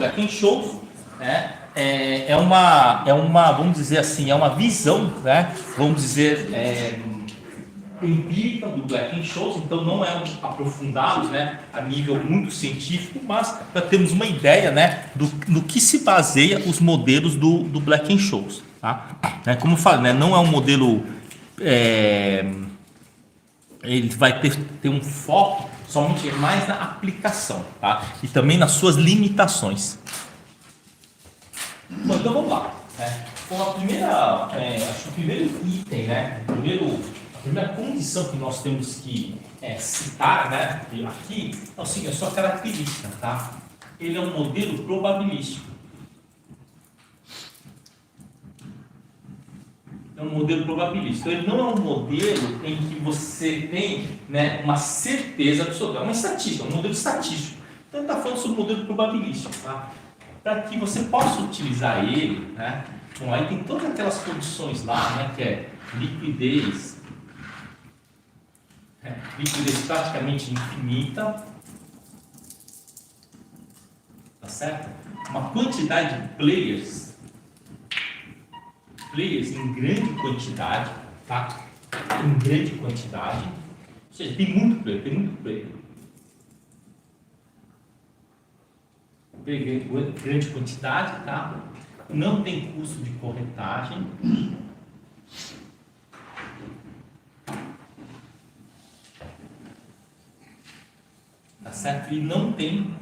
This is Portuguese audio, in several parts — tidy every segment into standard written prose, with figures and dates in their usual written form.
Black-Scholes, né? Vamos dizer assim, é uma visão, né? Vamos dizer, empírica do Black-Scholes, então não é aprofundado, né, a nível muito científico, mas para termos uma ideia, né, no que se baseia os modelos do Black-Scholes, tá? Como eu falei, né, não é um modelo, ele vai ter um foco somente mais na aplicação, tá? E também nas suas limitações. Bom, então vamos lá. Bom, acho que o primeiro item, né, a primeira condição que nós temos que citar, né, aqui é o seguinte, a sua característica, tá? Ele é um modelo probabilístico. É um modelo probabilístico. Ele não é um modelo em que você tem, né, uma certeza absoluta, é uma estatística, um modelo estatístico. Então, ele está falando sobre o modelo probabilístico, tá? Para que você possa utilizar ele, né? Bom, aí tem todas aquelas condições lá, né, que é liquidez praticamente infinita, tá certo? Uma quantidade de players em grande quantidade, tá? Em grande quantidade, ou seja, tem muito player. Grande quantidade, tá? Não tem custo de corretagem. Tá certo? E não tem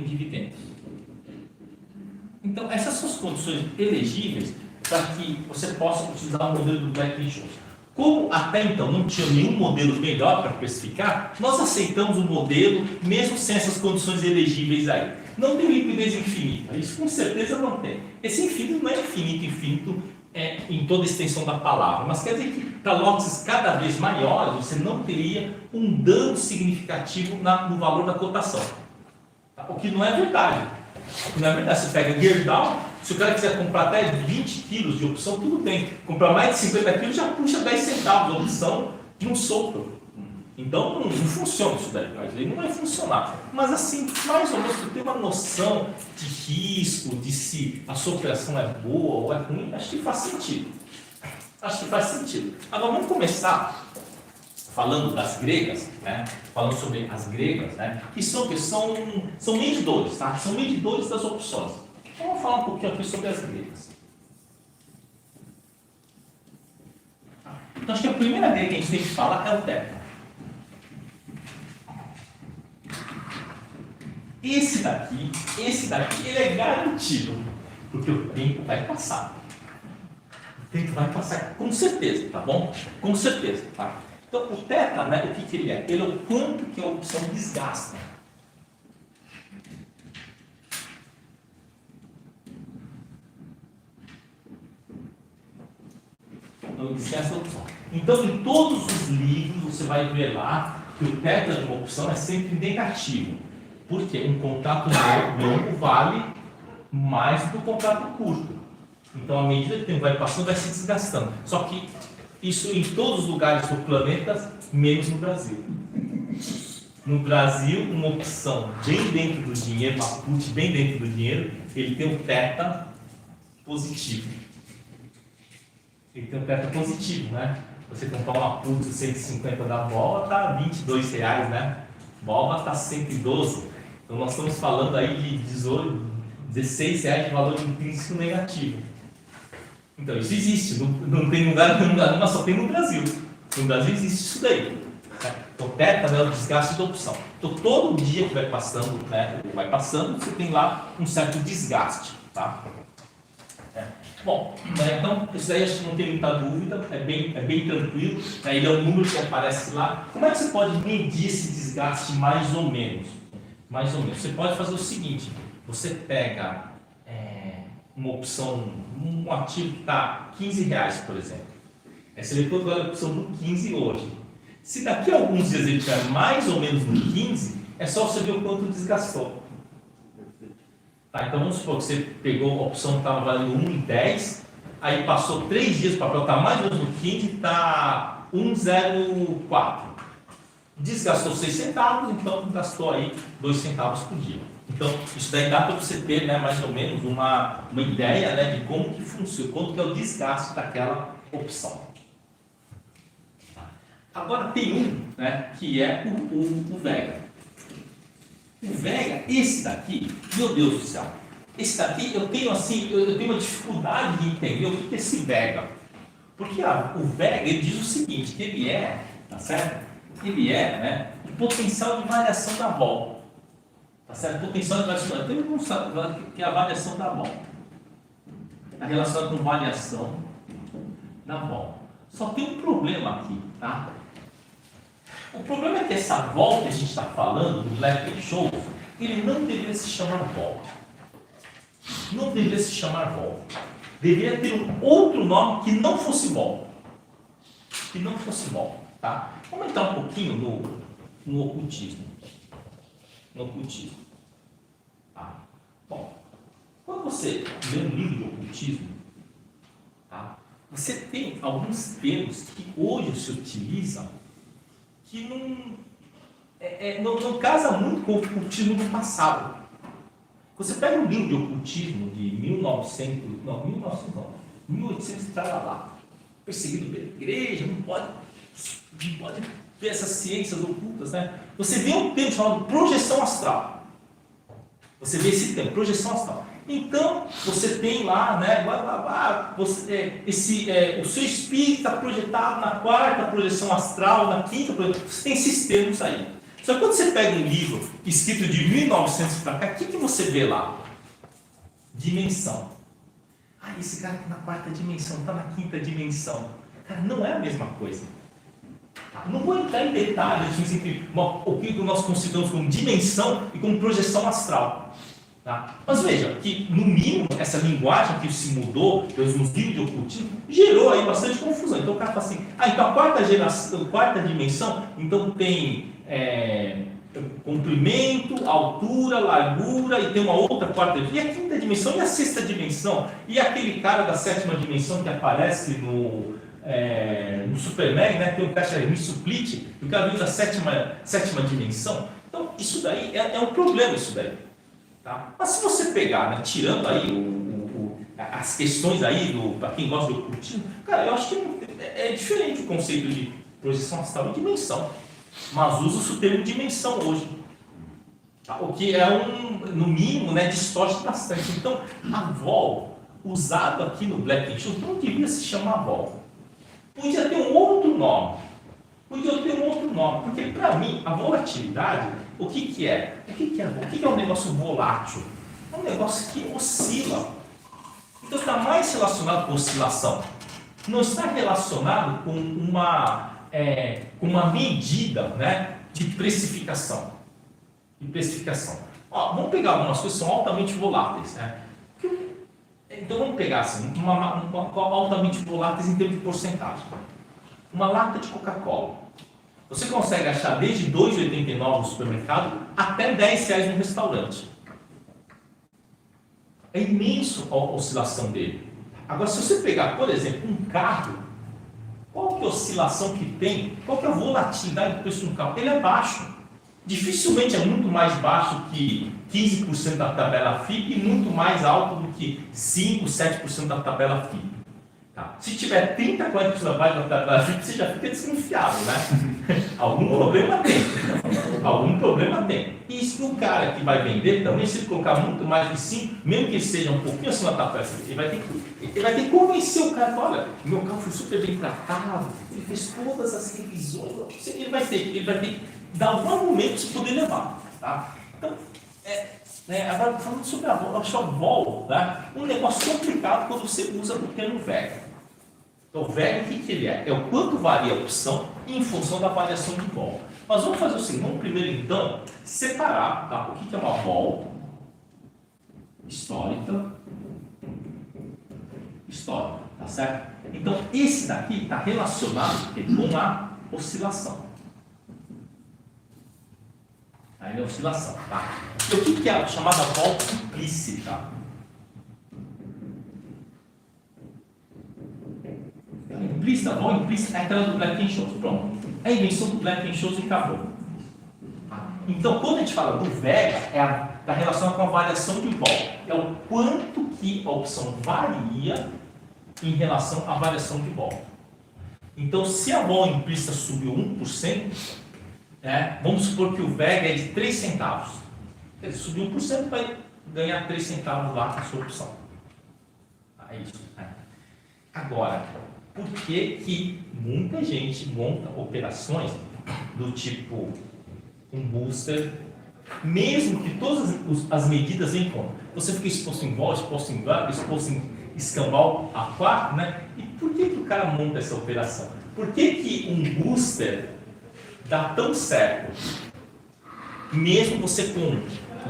dividendos. Então, essas são as condições elegíveis para que você possa utilizar o modelo do Black-Scholes. Como até então não tinha nenhum modelo melhor para precificar, nós aceitamos o modelo mesmo sem essas condições elegíveis aí. Não tem liquidez infinita, isso com certeza não tem. Esse infinito não é infinito em toda a extensão da palavra, mas quer dizer que para lotes cada vez maiores você não teria um dano significativo no valor da cotação. O que não é verdade. Não é verdade. Você pega Gerdau, se o cara quiser comprar até 20 quilos de opção, tudo bem. Comprar mais de 50 quilos já puxa 10 centavos de opção de um sopro. Então não funciona isso daí, não vai funcionar. Mas assim, mais ou menos, você tem uma noção de risco, de se a sua operação é boa ou é ruim, acho que faz sentido. Agora vamos começar falando das gregas, né? Falando sobre as gregas, né? Que são medidores, tá? São medidores das opções. Então, vamos falar um pouquinho aqui sobre as gregas. Então, acho que a primeira grega que a gente tem que falar é o θ. Esse daqui, ele é garantido, porque o tempo vai passar. O tempo vai passar, com certeza, tá bom? Com certeza, tá? Então, o θ, né, o que ele é? Ele é o quanto que a opção desgasta. Então, desgasta a opção. Então, em todos os livros, você vai ver lá que o θ de uma opção é sempre negativo. Por quê? Um contrato longo vale mais do que um contrato curto. Então, à medida que o tempo vai passando, vai se desgastando. Só que isso em todos os lugares do planeta, menos no Brasil. No Brasil, uma opção bem dentro do dinheiro, uma put bem dentro do dinheiro, ele tem um θ positivo. Ele tem um θ positivo, né? Você comprar uma put de 150 da bola, está R$22, né? Bola está 112. Então, nós estamos falando aí de 16 de valor intrínseco negativo. Então, isso existe, não tem lugar nenhum, mas só tem no Brasil. No Brasil existe isso daí. Então, θ é o desgaste da opção. Então, todo dia que vai passando, você tem lá um certo desgaste. Tá? Bom, então, isso daí acho que não tem muita dúvida, é bem tranquilo. Ele é um número que aparece lá. Como é que você pode medir esse desgaste mais ou menos? Mais ou menos. Você pode fazer o seguinte, você pega uma opção, um ativo que está R$15, por exemplo. Aí você vê quanto vale a opção do 15 hoje. Se daqui a alguns dias ele estiver mais ou menos no 15, é só você ver o quanto desgastou. Tá, então vamos supor que você pegou a opção que estava valendo 1,10, aí passou 3 dias, o papel está mais ou menos no 15, está 1,04. Desgastou 6 centavos, então gastou aí 2 centavos por dia. Então, isso daí dá para você ter, né, mais ou menos uma ideia, né, de como que funciona, quanto que é o desgaste daquela opção. Agora tem um, né, que é o Vega. O Vega, esse daqui, meu Deus do céu, esse daqui eu tenho assim, eu tenho uma dificuldade de entender o que é esse Vega. Porque o Vega, ele diz o seguinte, que ele é, tá certo? Ele é, né, o potencial de variação da volta. Tá certo? Potencial de variação. Então ele não sabe que é a variação da volta. Está relacionado com variação da volta. Só tem um problema aqui, tá? O problema é que essa volta que a gente está falando, do Black-Scholes, ele não deveria se chamar volta. Não deveria se chamar volta. Deveria ter um outro nome que não fosse volta. Que não fosse volta, tá? Vamos entrar um pouquinho no ocultismo. No ocultismo. Tá? Bom, quando você lê um livro de ocultismo, tá? Você tem alguns termos que hoje se utilizam que não casa muito com o ocultismo do passado. Você pega um livro de ocultismo de 1800 lá, perseguido pela igreja, não pode ver essas ciências ocultas, né? Você vê um termo chamado projeção astral. Você vê esse termo, projeção astral. Então, você tem lá, né, o seu espírito está projetado na 4ª projeção astral, na 5ª projeção, você tem esses termos aí. Só que quando você pega um livro escrito de 1900 para cá, o que você vê lá? Dimensão. Esse cara está na 4ª dimensão, está na 5ª dimensão. Cara, não é a mesma coisa. Não vou entrar em detalhes entre o que nós consideramos como dimensão e como projeção astral. Tá? Mas veja que, no mínimo, essa linguagem que se mudou pelos livros de ocultismo gerou aí bastante confusão. Então o cara fala assim, então a 4ª dimensão, então tem comprimento, altura, largura, e tem uma outra 4ª, e a 5ª dimensão, e a 6ª dimensão, e aquele cara da 7ª dimensão que aparece no Superman, né, tem um cara chamado Missuplite, o cara viu da 7ª dimensão. Então isso daí é um problema, isso daí. Tá? Mas se você pegar, né, tirando aí as questões aí, para quem gosta do ocultismo, cara, eu acho que é diferente o conceito de projeção astral e dimensão. Mas usa o termo dimensão hoje. Tá? O que no mínimo, né, distorce bastante. Então, a vol, usado aqui no Black-Scholes, não devia se chamar vol. Podia ter um outro nome. Porque, para mim, a volatilidade, o que é? O que é um negócio volátil? É um negócio que oscila. Então, está mais relacionado com oscilação. Não está relacionado com uma medida, né, de precificação. Vamos pegar algumas coisas que são altamente voláteis. Né? Então, vamos pegar assim, altamente voláteis em termos de porcentagem. Uma lata de Coca-Cola. Você consegue achar desde R$ 2,89 no supermercado até R$10 no restaurante. É imenso a oscilação dele. Agora, se você pegar, por exemplo, um carro, qual que é a oscilação que tem? Qual que é a volatilidade do preço de um carro? Ele é baixo. Dificilmente é muito mais baixo que 15% da tabela FIP e muito mais alto do que 5%, 7% da tabela FIP. Tá? Se tiver 30, 40% abaixo da tabela FIP, você já fica desconfiado, né? Algum problema tem. E se o cara que vai vender também, se ele colocar muito mais de 5, mesmo que ele seja um pouquinho acima da tabela FIP, ele vai ter que convencer o cara, olha, meu carro foi super bem tratado, ele fez todas as revisões, ele vai ter que dar um argumento para você poder levar. Tá? Então, agora falando sobre a vol, né? Um negócio complicado quando você usa o termo Vega. Então, o Vega, o que ele é? É o quanto varia a opção em função da variação de vol. Mas vamos fazer o seguinte, vamos primeiro então separar, tá? O que é uma vol histórica, tá certo? Então, esse daqui está relacionado com a oscilação. Aí é oscilação, tá? E o que é a chamada vol implícita? implícita, a vol implícita é aquela do Black-Scholes. Pronto. É a invenção do Black-Scholes e acabou. Então, quando a gente fala do vega, está relacionado com a variação de vol. É o quanto que a opção varia em relação à variação de vol. Então, se a vol implícita subiu 1%, vamos supor que o vega é de 3 centavos. Ele subiu 1%, vai ganhar 3 centavos lá na sua opção. É isso. Agora, por que muita gente monta operações do tipo um booster, mesmo que todas as medidas em conta? Você fica exposto em vol, exposto em vega, exposto em escambau a 4, né? E por que o cara monta essa operação? Por que um booster dá tão certo? Mesmo você com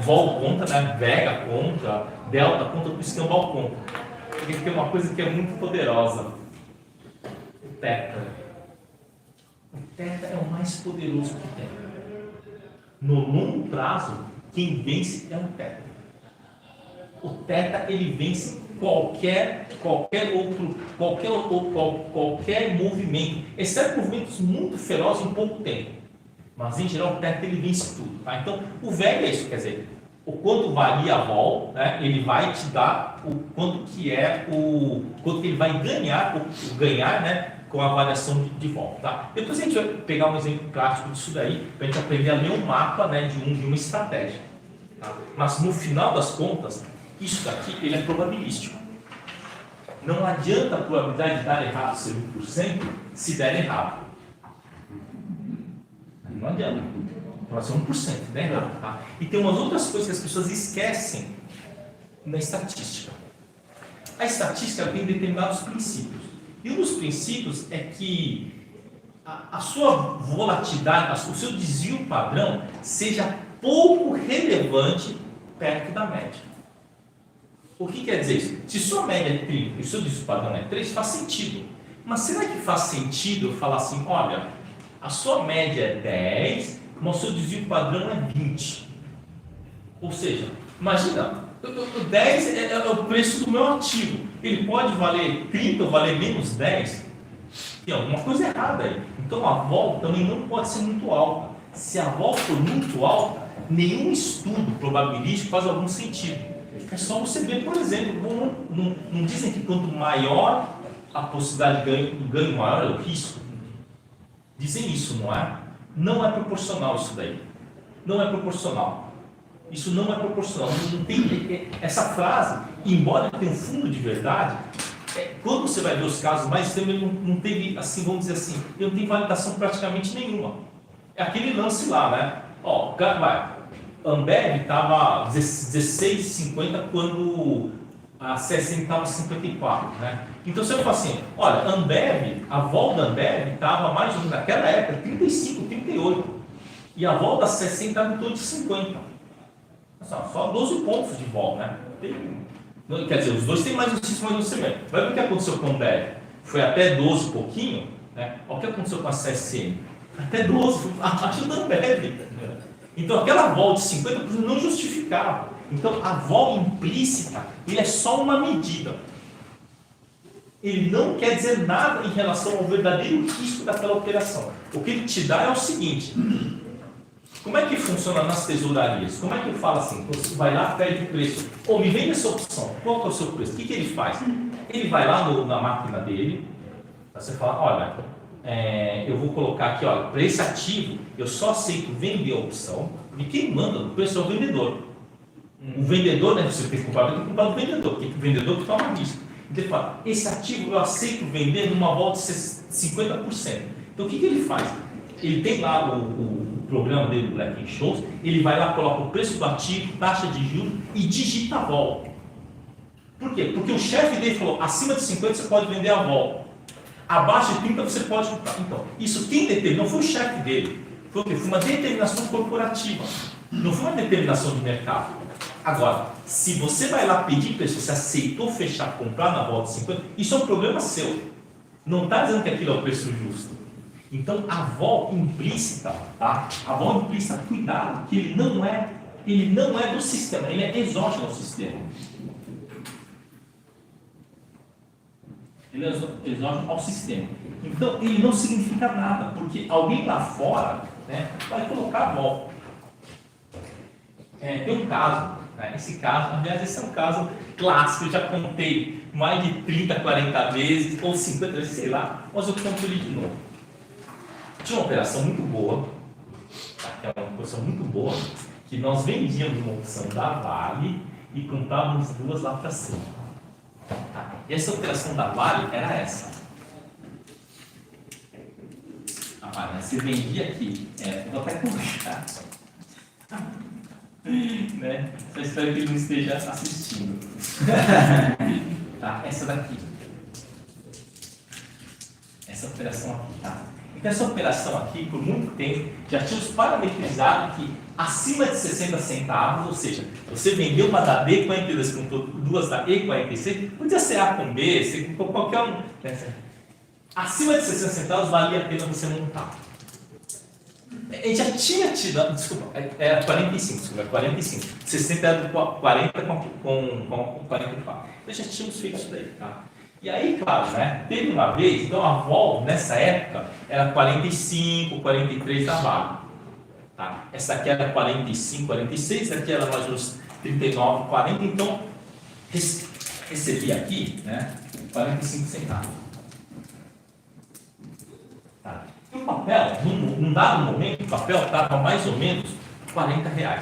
vol contra, né? Vega contra, delta contra, o escambau contra. Porque tem uma coisa que é muito poderosa. O teta. O teta é o mais poderoso que tem. No longo prazo, quem vence é o teta. O teta, ele vence qualquer movimento, exceto movimentos muito ferozes em pouco tempo. Mas, em geral, o teta, ele vence tudo. Tá? Então, o vega é isso, quer dizer, o quanto varia a vol, né, ele vai te dar o quanto que ele vai ganhar, né, com a variação de vol. Tá? Depois a gente vai pegar um exemplo prático disso daí, para a gente aprender a ler um mapa, né, de uma estratégia. Tá? Mas, no final das contas, isso daqui ele é probabilístico. Não adianta a probabilidade de dar errado ser 1% se der errado. Não adianta. Pode ser 1%, der errado. Tá? E tem umas outras coisas que as pessoas esquecem na estatística. A estatística tem determinados princípios. E um dos princípios é que a sua volatilidade, o seu desvio padrão seja pouco relevante perto da média. O que quer dizer isso? Se sua média é 30 e o seu desvio padrão é 3, faz sentido. Mas será que faz sentido eu falar assim, olha, a sua média é 10, mas o seu desvio padrão é 20? Ou seja, imagina, o 10 é o preço do meu ativo. Ele pode valer 30 ou valer menos 10? Tem alguma coisa errada aí. Então a vol também não pode ser muito alta. Se a vol for muito alta, nenhum estudo probabilístico faz algum sentido. É só você ver, por exemplo, não dizem que quanto maior a possibilidade de ganho maior é o risco? Dizem isso, não é? Não é proporcional isso daí. Não é proporcional. Isso não é proporcional. Não tem, essa frase, embora tenha um fundo de verdade, quando você vai ver os casos mais extremos, ele não teve, assim, vamos dizer assim, ele não tem validação praticamente nenhuma. É aquele lance lá, né? Ó, Ambev estava 16,50 quando a CSN estava 54, né? Então você vai falar assim, olha, Ambev, a vol da Ambev estava mais ou menos naquela época 35, 38, e a vol da CSN estava em torno de 50. Só 12 pontos de vol, né? Quer dizer, os dois têm mais um sistema de você. Vai ver o que aconteceu com a Ambev. Foi até 12 e pouquinho, né? Olha o que aconteceu com a CSN. Até 12, abaixo da Ambev. Então aquela vol de 50% não justificava. Então a vol implícita, ele é só uma medida. Ele não quer dizer nada em relação ao verdadeiro risco daquela operação. O que ele te dá é o seguinte: como é que funciona nas tesourarias? Como é que eu falo assim? Você vai lá, pede o preço. Ou me vende essa opção. Qual que é o seu preço? O que ele faz? Ele vai lá na máquina dele, você fala, olha, eu vou colocar aqui, olha, para esse ativo, eu só aceito vender a opção, e quem manda o preço é o vendedor. O vendedor, né, você tem que comprar do vendedor, porque o vendedor que toma risco. Então ele fala, esse ativo eu aceito vender numa volta de 50%. Então o que ele faz? Ele tem lá o programa dele do Black-Scholes, ele vai lá, coloca o preço do ativo, taxa de juros e digita a vol. Por quê? Porque o chefe dele falou, acima de 50 você pode vender a vol. Abaixo de 30 você pode comprar. Então, isso quem determinou não foi o chefe dele. Foi o quê? Foi uma determinação corporativa. Não foi uma determinação de mercado. Agora, se você vai lá pedir preço, você aceitou fechar, comprar na volta de 50, isso é um problema seu. Não está dizendo que aquilo é o preço justo. Então, a vol implícita, tá? A vol implícita, cuidado, que ele não é do sistema, ele é exógeno ao sistema. Ele é exógeno ao sistema. Então, ele não significa nada, porque alguém lá fora, né, vai colocar a vol. Tem um caso, né, esse caso, aliás, esse é um caso clássico, eu já contei mais de 30, 40 vezes, ou 50 vezes, sei lá, mas eu conto ele de novo. Tinha uma operação muito boa, que é uma operação muito boa, que nós vendíamos uma opção da Vale e comprávamos duas lá para cima. Tá? E essa operação da Vale era essa. Você vendia aqui, vou até colocar, né? Só espero que ele não esteja assistindo. Tá? Essa daqui. Essa operação aqui, tá? Então essa operação aqui, por muito tempo, já tínhamos parametrizado que acima de 60 centavos, ou seja, você vendeu uma da B com a empresa, comprou duas da E com a EPC, podia ser A com B, C com qualquer um. Né? Acima de 60 centavos valia a pena você montar. A gente já tinha tido, desculpa, era 45, desculpa, 45. 60 era do 40 com 44. Então já tínhamos feito isso daí, tá? E aí, claro, né, teve uma vez, então a vol nessa época era 45, 43 da Vale. Tá? Essa aqui era 45, 46, essa aqui era mais ou menos 39, 40, então recebi aqui, né, 45 centavos. Tá? E o papel, num dado momento, o papel estava mais ou menos R$40.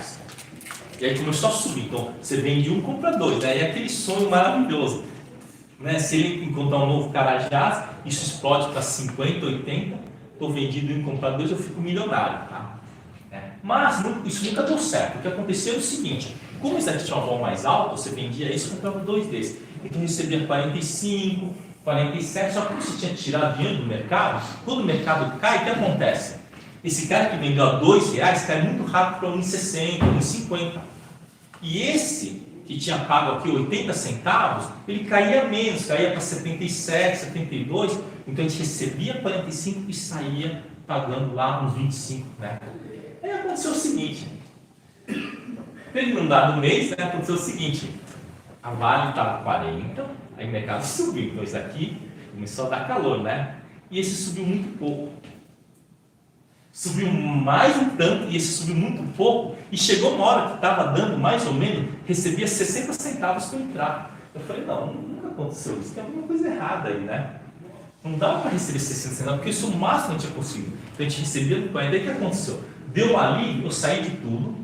E aí começou a subir, então você vende um, compra dois, né? E aquele sonho maravilhoso. Né? Se ele encontrar um novo Carajás, isso explode para 50, 80, estou vendido em comprar dois, eu fico milionário. Tá? Mas isso nunca deu certo. O que aconteceu é o seguinte: como isso aqui tinha uma vol mais alta, você vendia isso e comprava dois desses. Então eu recebia 45, 47, só que você tinha tirado dinheiro do mercado. Quando o mercado cai, o que acontece? Esse cara que vendeu a R$2 cai muito rápido para 1,60, 1,50. E esse que tinha pago aqui 80 centavos, ele caía menos, caía para 77, 72, então a gente recebia 45 e saía pagando lá uns 25, né? Aí aconteceu o seguinte, teve um dado mês, né, aconteceu o seguinte, a Vale estava 40, aí o mercado subiu, então isso aqui começou a dar calor, né? E esse subiu muito pouco. Subiu mais um tanto e esse subiu muito pouco e chegou uma hora que estava dando mais ou menos, recebia 60 centavos para entrar. Eu falei, não, nunca aconteceu isso, tem alguma coisa errada aí, né? Não dava para receber 60 centavos, porque isso é o máximo que a gente tinha conseguido. Então a gente recebia no 40, aí o que aconteceu? Deu ali, eu saí de tudo,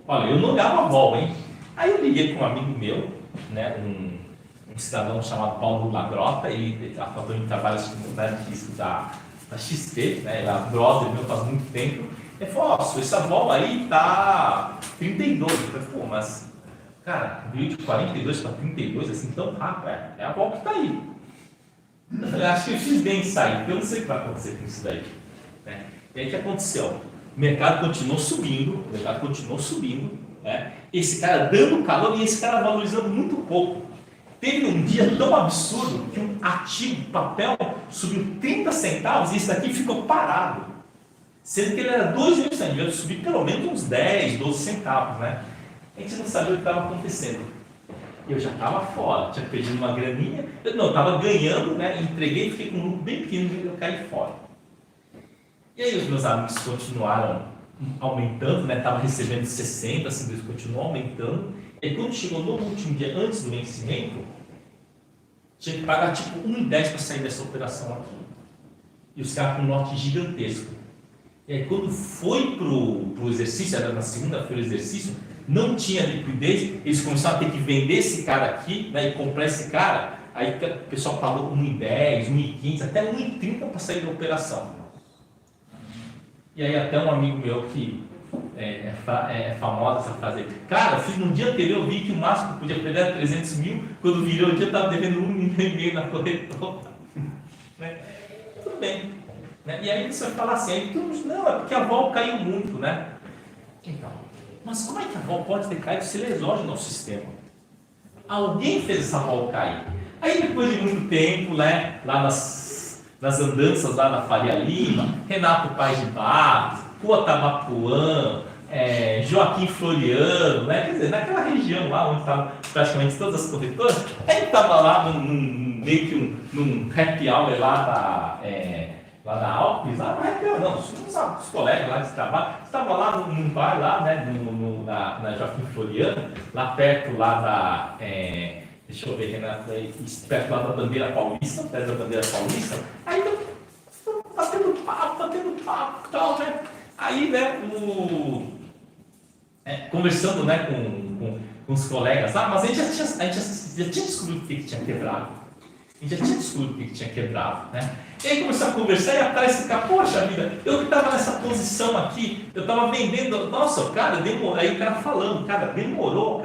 olha, eu não olhava a vol, hein? Aí eu liguei com um amigo meu, né, um cidadão chamado Paulo Lagrota, ele atuou em trabalhos de comunidade física da XP, né, ela é brother meu faz muito tempo. Ele falou, essa vol aí tá 32. Eu falei, pô, mas, cara, veio de 42 para 32, assim, tão rápido, é a vol que tá aí. Eu falei, acho que eu fiz bem em sair, porque eu não sei o que vai acontecer com isso daí. Né? E aí o que aconteceu? O mercado continuou subindo, né? Esse cara dando calor e esse cara valorizando muito pouco. Teve um dia tão absurdo que um ativo, papel, subiu 30 centavos e esse daqui ficou parado. Sendo que ele era 2 milhões, devia subir pelo menos uns 10, 12 centavos, né? A gente não sabia o que estava acontecendo. Eu já estava fora, tinha perdido uma graninha, eu estava ganhando, né? Entreguei e fiquei com um lucro bem pequeno e eu caí fora. E aí os meus amigos continuaram aumentando, né? Estava recebendo 60, assim, eles continuam aumentando. E aí, quando chegou no último dia, antes do vencimento, tinha que pagar tipo 1,10 para sair dessa operação aqui. E os caras com um lote gigantesco. E aí quando foi pro exercício, era na segunda-feira o exercício, não tinha liquidez, eles começaram a ter que vender esse cara aqui, né, e comprar esse cara. Aí o pessoal pagou 1,10, 1,15, até 1,30 para sair da operação. E aí até um amigo meu que é famosa essa frase, cara, eu fiz no dia anterior, eu vi que o máximo que podia perder era 300 mil, quando virou o dia eu estava devendo 1,5 milhão na corretora. Né? Tudo bem. Né? E aí você vai falar assim, aí, não, é porque a vol caiu muito, né? Então, mas como é que a vol pode ter caído se ele é exógeno ao sistema? Alguém fez essa vol cair. Aí depois de muito tempo, né, lá nas andanças lá na Faria Lima, Renato Paes de Barros, Rua Tabapuã, Joaquim Floriano, né? Quer dizer, naquela região lá onde estavam praticamente todas as corretoras, a gente estava lá meio que num happy hour lá da Alpes, lá não é happy hour não, os colegas lá de trabalho, estavam lá num bar lá, né, na Joaquim Floriano, lá perto lá da, deixa eu ver, Renato, perto lá da Bandeira Paulista, perto da Bandeira Paulista, aí batendo papo e tal, né? Aí, né, conversando, né, com os colegas lá, mas a gente já tinha descobrido o que tinha quebrado. Né? E aí começou a conversar e atrás ficar, poxa vida, eu que estava nessa posição aqui, eu estava vendendo, nossa, cara, demorou, aí o cara falando, cara, demorou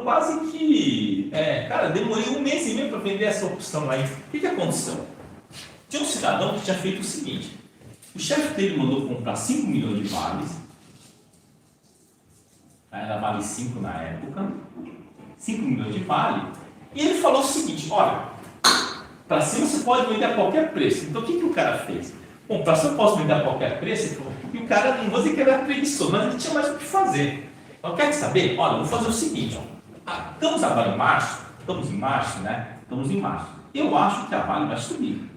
quase que, cara, demorei 1 mês e meio para vender essa opção aí. O que aconteceu? Tinha um cidadão que tinha feito o seguinte, o chefe dele mandou comprar 5 milhões de vales, era vale 5 na época, 5 milhões de vale, e ele falou o seguinte, olha, para cima você pode vender a qualquer preço. Então o que o cara fez? Bom, para cima eu posso vender a qualquer preço, e o cara, não vou dizer que ele era preguiçoso, mas ele tinha mais o que fazer. Então quer saber? Olha, vou fazer o seguinte, estamos agora em março, né? Estamos em março. Eu acho que a Vale vai subir.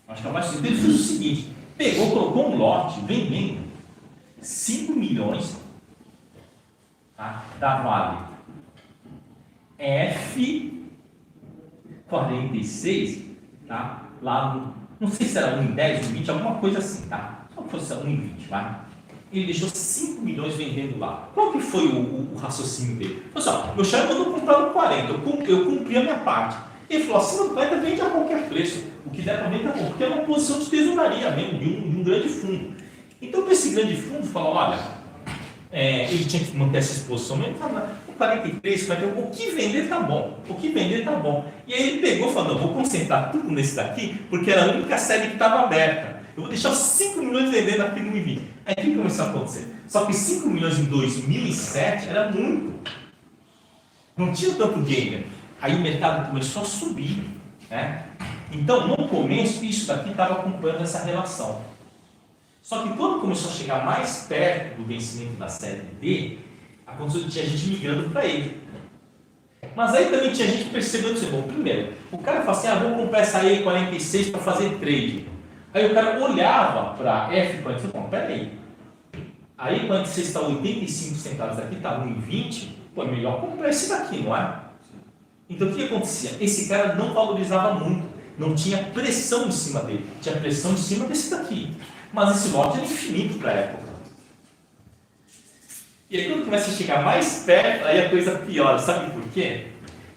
Ele fez o seguinte, colocou um lote, vendendo 5 milhões, tá, da Vale F46, tá, lá no, não sei se era 1,10, 1,20, alguma coisa assim, tá? Só que fosse 1,20, vai. Ele deixou 5 milhões vendendo lá. Qual que foi o raciocínio dele? Pessoal, meu chefe mandou comprar no 40, eu cumpri a minha parte. Ele falou, acima do 40 vende a qualquer preço, o que der para vender, tá bom, porque é uma posição de tesouraria mesmo, de um grande fundo. Então, para esse grande fundo, falou, olha, ele tinha que manter essa exposição, mesmo, o 43, o que vender tá bom, E aí ele pegou e falou, não, vou concentrar tudo nesse daqui, porque era a única série que estava aberta. Eu vou deixar os 5 milhões vendendo aqui no 2020. Aí o que começou a acontecer? Só que 5 milhões em 2007 era muito. Não tinha tanto gamer. Aí o mercado começou a subir, né? Então, no começo, isso daqui estava acompanhando essa relação. Só que quando começou a chegar mais perto do vencimento da série D, aconteceu que tinha gente migrando para ele. Mas aí também tinha gente percebendo assim, bom, primeiro, o cara fala assim, vou comprar essa E46 para fazer trade. Aí o cara olhava para F46, bom, peraí. A E46 está 85 centavos daqui, está 1,20, pô, é melhor comprar esse daqui, não é? Então o que acontecia? Esse cara não valorizava muito, não tinha pressão em cima dele, tinha pressão em cima desse daqui. Mas esse lote era infinito para a época. E aí quando começa a chegar mais perto, aí a coisa piora. Sabe por quê?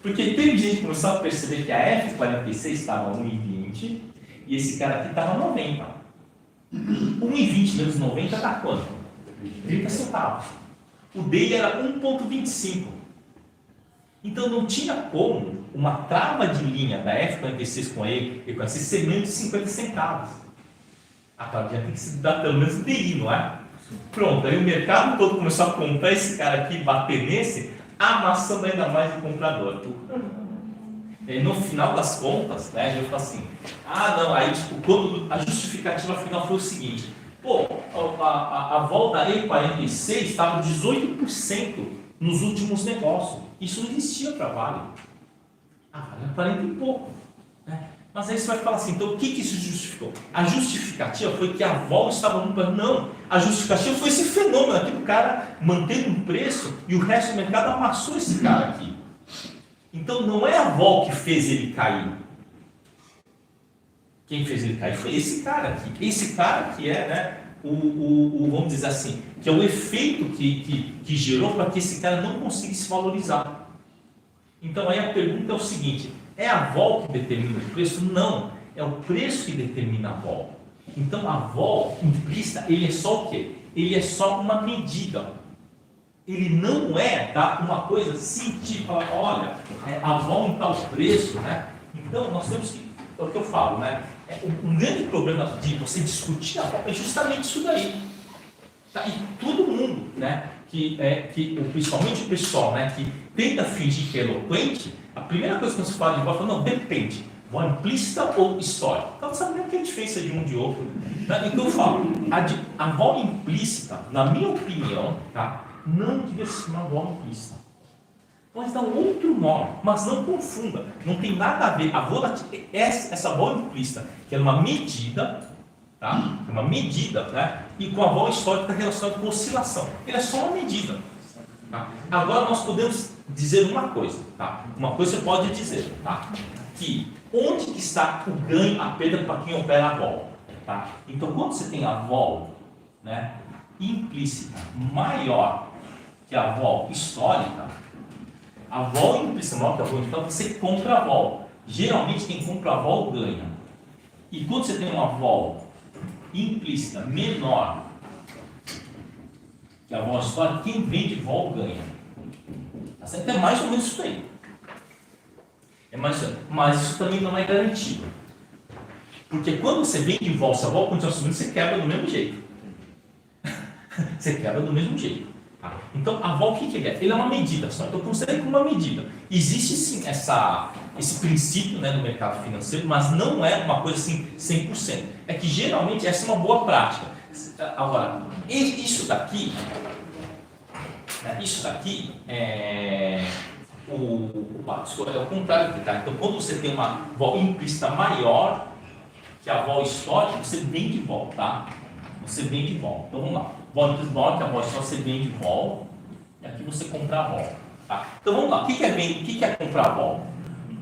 Porque teve gente que começou a perceber que a F46 estava 1,20 e esse cara aqui estava 90. 1,20 menos 90 dá quanto? 30 centavos. O dele era 1,25. Então não tinha como uma trava de linha da F46 com ele e com esse ser menos de 50 centavos. A travadinha tem que se dar pelo menos DI, não é? Pronto, aí o mercado todo começou a comprar esse cara aqui, bater nesse, amassando ainda mais o comprador. E no final das contas, né, eu falo assim, não, aí tipo, quando a justificativa final foi o seguinte, pô, a volta E46 estava 18% nos últimos negócios. Isso não existia para Vale. Vale é 40 e pouco. Né? Mas aí você vai falar assim, então o que isso justificou? A justificativa foi que a Vol estava no plano. Não, a justificativa foi esse fenômeno aqui do cara mantendo um preço e o resto do mercado amassou esse cara aqui. Então não é a Vol que fez ele cair. Quem fez ele cair foi esse cara aqui. Esse cara que é, né, vamos dizer assim, que é o efeito que gerou para que esse cara não conseguisse valorizar. Então aí a pergunta é o seguinte, é a vol que determina o preço? Não, é o preço que determina a vol. Então a vol implícita, ele é só o quê? Ele é só uma medida. Ele não é, tá, uma coisa científica, olha, a vol em tal preço, né? Então nós temos que, é o que eu falo, né? Um grande problema de você discutir a vol é justamente isso daí. Tá? E todo mundo, né, principalmente o pessoal, né, que tenta fingir que é eloquente, a primeira coisa que você fala de volta, não, depende. Vol implícita ou histórica. Então, não sabe nem o que é a diferença de um de outro. Tá? Então, eu falo, a vol implícita, na minha opinião, tá? Não devia se chamar vol implícita. Pode dar um outro nome, mas não confunda. Não tem nada a ver. A volatilidade, essa vol implícita, que é uma medida, tá? Uma medida, né? E com a vol histórica relacionada com oscilação. Ele é só uma medida. Tá? Agora nós podemos dizer uma coisa, tá? Uma coisa você pode dizer, tá? Que onde que está o ganho, a perda para quem opera a vol, tá? Então quando você tem a vol, né, implícita maior que a vol histórica, a vol implícita maior que a vol histórica, você compra a vol. Geralmente quem compra a vol ganha. E quando você tem uma vol implícita menor que a vol histórica, quem vende vol ganha. Tá certo? É mais ou menos isso aí. É mais ou menos. Mas isso também não é garantido. Porque quando você vende vol, se a vol continua subindo, você quebra do mesmo jeito. Você quebra do mesmo jeito. Tá? Então, a vol, o que é? Ele é uma medida só. Então, considere como uma medida. Existe sim esse princípio, né, no mercado financeiro, mas não é uma coisa assim 100%. É que geralmente essa é uma boa prática. Agora, isso daqui é o contrário. Tá? Então, quando você tem uma vol implícita maior que a vol histórica, você vende vol, tá? Você vende vol. Então, vamos lá. Vol implícita maior que a vol histórica, você vende vol. E aqui você compra a vol. Tá? Então, vamos lá. O que é comprar vol?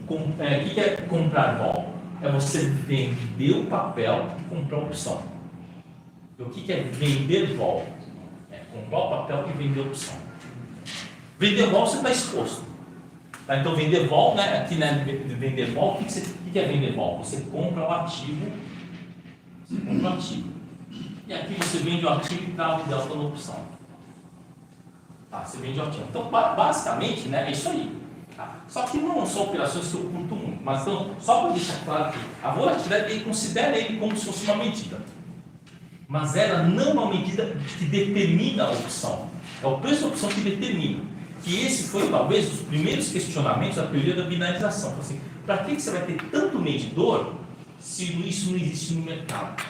O que é comprar vol? É você vender o papel e comprar a opção. Então, o que é vender vol? É comprar o papel e vender a opção. Vender vol você está exposto. Tá? Então, vender vol, né? Aqui, né? Vender vol, o que é vender vol? Você compra o ativo. Você compra o ativo. E aqui você vende o ativo e dá o delta na opção. Tá? Você vende o ativo. Então, basicamente, né? É isso aí. Tá? Só que não são operações que eu curto muito. Mas, então, só para deixar claro que a volatilidade, ele considera ele como se fosse uma medida. Mas ela não é uma medida que determina a opção. É o preço da opção que determina. Que esse foi, talvez, os primeiros questionamentos da teoria da binarização. Assim, para que você vai ter tanto medidor se isso não existe no mercado?